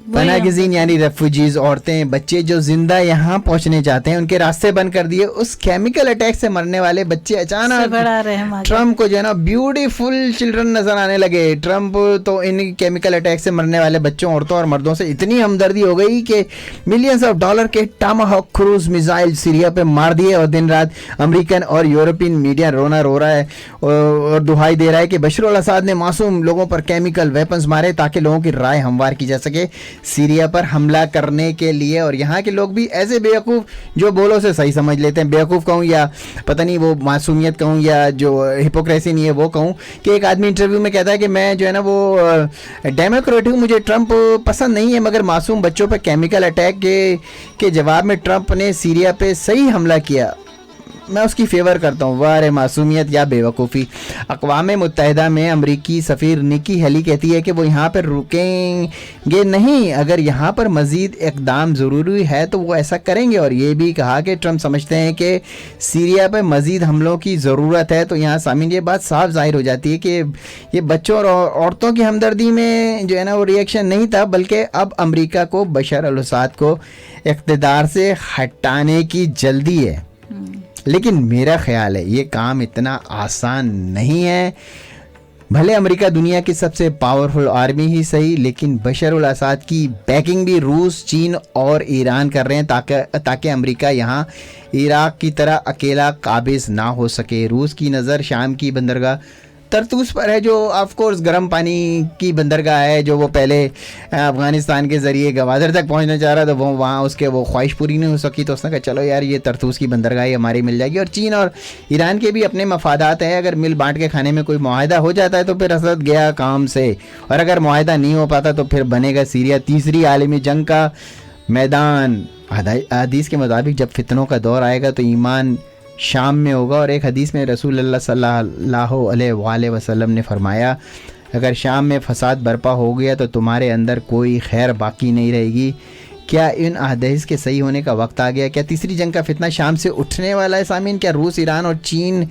पनागज़ीन यानी रेफ्यूजीज, औरतें, बच्चे जो जिंदा यहाँ पहुँचने चाहते हैं, उनके रास्ते बंद कर दिए। उस केमिकल अटैक से मरने वाले बच्चे अचानक ट्रंप को जो है ना ब्यूटीफुल चिल्ड्रन नजर आने लगे। ट्रंप तो इन केमिकल अटैक से मरने वाले बच्चों, औरतों और मर्दों से इतनी हमदर्दी हो गई कि मिलियंस ऑफ डॉलर के टमाहॉक क्रूज मिसाइल सीरिया पे मार दिए और दिन रात अमेरिकन और यूरोपियन मीडिया रो रहा है और दुहाई दे रहा है कि बशर अल असद ने मासूम लोगों पर केमिकल वेपन्स मारे ताकि लोगों की राय हमवार की जा सके। सीरिया पर हमला करने के लिए। और यहाँ के लोग भी ऐसे बेवकूफ़ जो बोलो से सही समझ लेते हैं, बेवकूफ़ कहूँ या पता नहीं वो मासूमियत कहूँ या जो हिपोक्रेसी नहीं है वो कहूँ, कि एक आदमी इंटरव्यू में कहता है कि मैं जो है ना वो डेमोक्रेट हूँ, मुझे ट्रंप पसंद नहीं है, मगर मासूम बच्चों पर केमिकल अटैक के जवाब में ट्रंप ने सीरिया पे सही हमला किया, मैं उसकी फेवर करता हूँ। वाह रे मासूमियत या बेवकूफ़ी। अक़वाम मुत्तहिदा में अमरीकी सफ़ीर निकी हेली कहती है कि वो यहाँ पर रुकेंगे नहीं, अगर यहाँ पर मज़ीद इक़दाम ज़रूरी है तो वो ऐसा करेंगे। और ये भी कहा कि ट्रंप समझते हैं कि सीरिया पर मज़ीद हमलों की ज़रूरत है। तो यहाँ सामीन ये बात साफ ज़ाहिर हो जाती है कि ये बच्चों और औरतों की हमदर्दी में जो है ना वो रिएक्शन नहीं था, बल्कि अब अमरीका को बशर अल असद को इक़्तिदार से हटाने की जल्दी है। लेकिन मेरा ख्याल है ये काम इतना आसान नहीं है। भले अमेरिका दुनिया की सबसे पावरफुल आर्मी ही सही, लेकिन बशर अल असद की बैकिंग भी रूस, चीन और ईरान कर रहे हैं ताकि अमेरिका यहाँ इराक़ की तरह अकेला काबिज़ ना हो सके। रूस की नज़र शाम की बंदरगाह तरतूस पर है, जो ऑफ कोर्स गर्म पानी की बंदरगाह है, जो वो पहले अफ़गानिस्तान के ज़रिए गवादर तक पहुंचना चाह रहा था, वो वहाँ उसके वो ख्वाहिश पूरी नहीं हो सकी, तो उसने कहा चलो यार ये तरतूस की बंदरगाह ही हमारी मिल जाएगी। और चीन और ईरान के भी अपने मफादात हैं, अगर मिल बांट के खाने में कोई मुआहदा हो जाता है तो फिर असद गया काम से, और अगर मुआहदा नहीं हो पाता तो फिर बनेगा सीरिया तीसरी आलमी जंग का मैदान। हदीस के मुताबिक जब फितनों का दौर आएगा तो ईमान शाम में होगा। और एक हदीस में रसूल अल्लाह सल्लल्लाहु अलैहि वसल्लम ने फरमाया, अगर शाम में फसाद बर्पा हो गया तो तुम्हारे अंदर कोई खैर बाकी नहीं रहेगी। क्या इन अहदीस के सही होने का वक्त आ गया? क्या तीसरी जंग का फितना शाम से उठने वाला है सामीन? क्या रूस, ईरान और चीन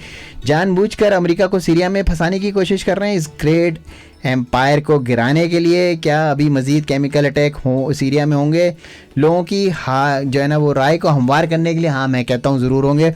जानबूझकर अमेरिका को सीरिया में फंसाने की कोशिश कर रहे हैं इस ग्रेट एम्पायर को गिराने के लिए? क्या अभी मज़ीद केमिकल अटैक हो सीरिया में होंगे? लोगों की जो है ना वो राय को हमवार करने के लिए हाँ मैं कहता हूँ ज़रूर होंगे।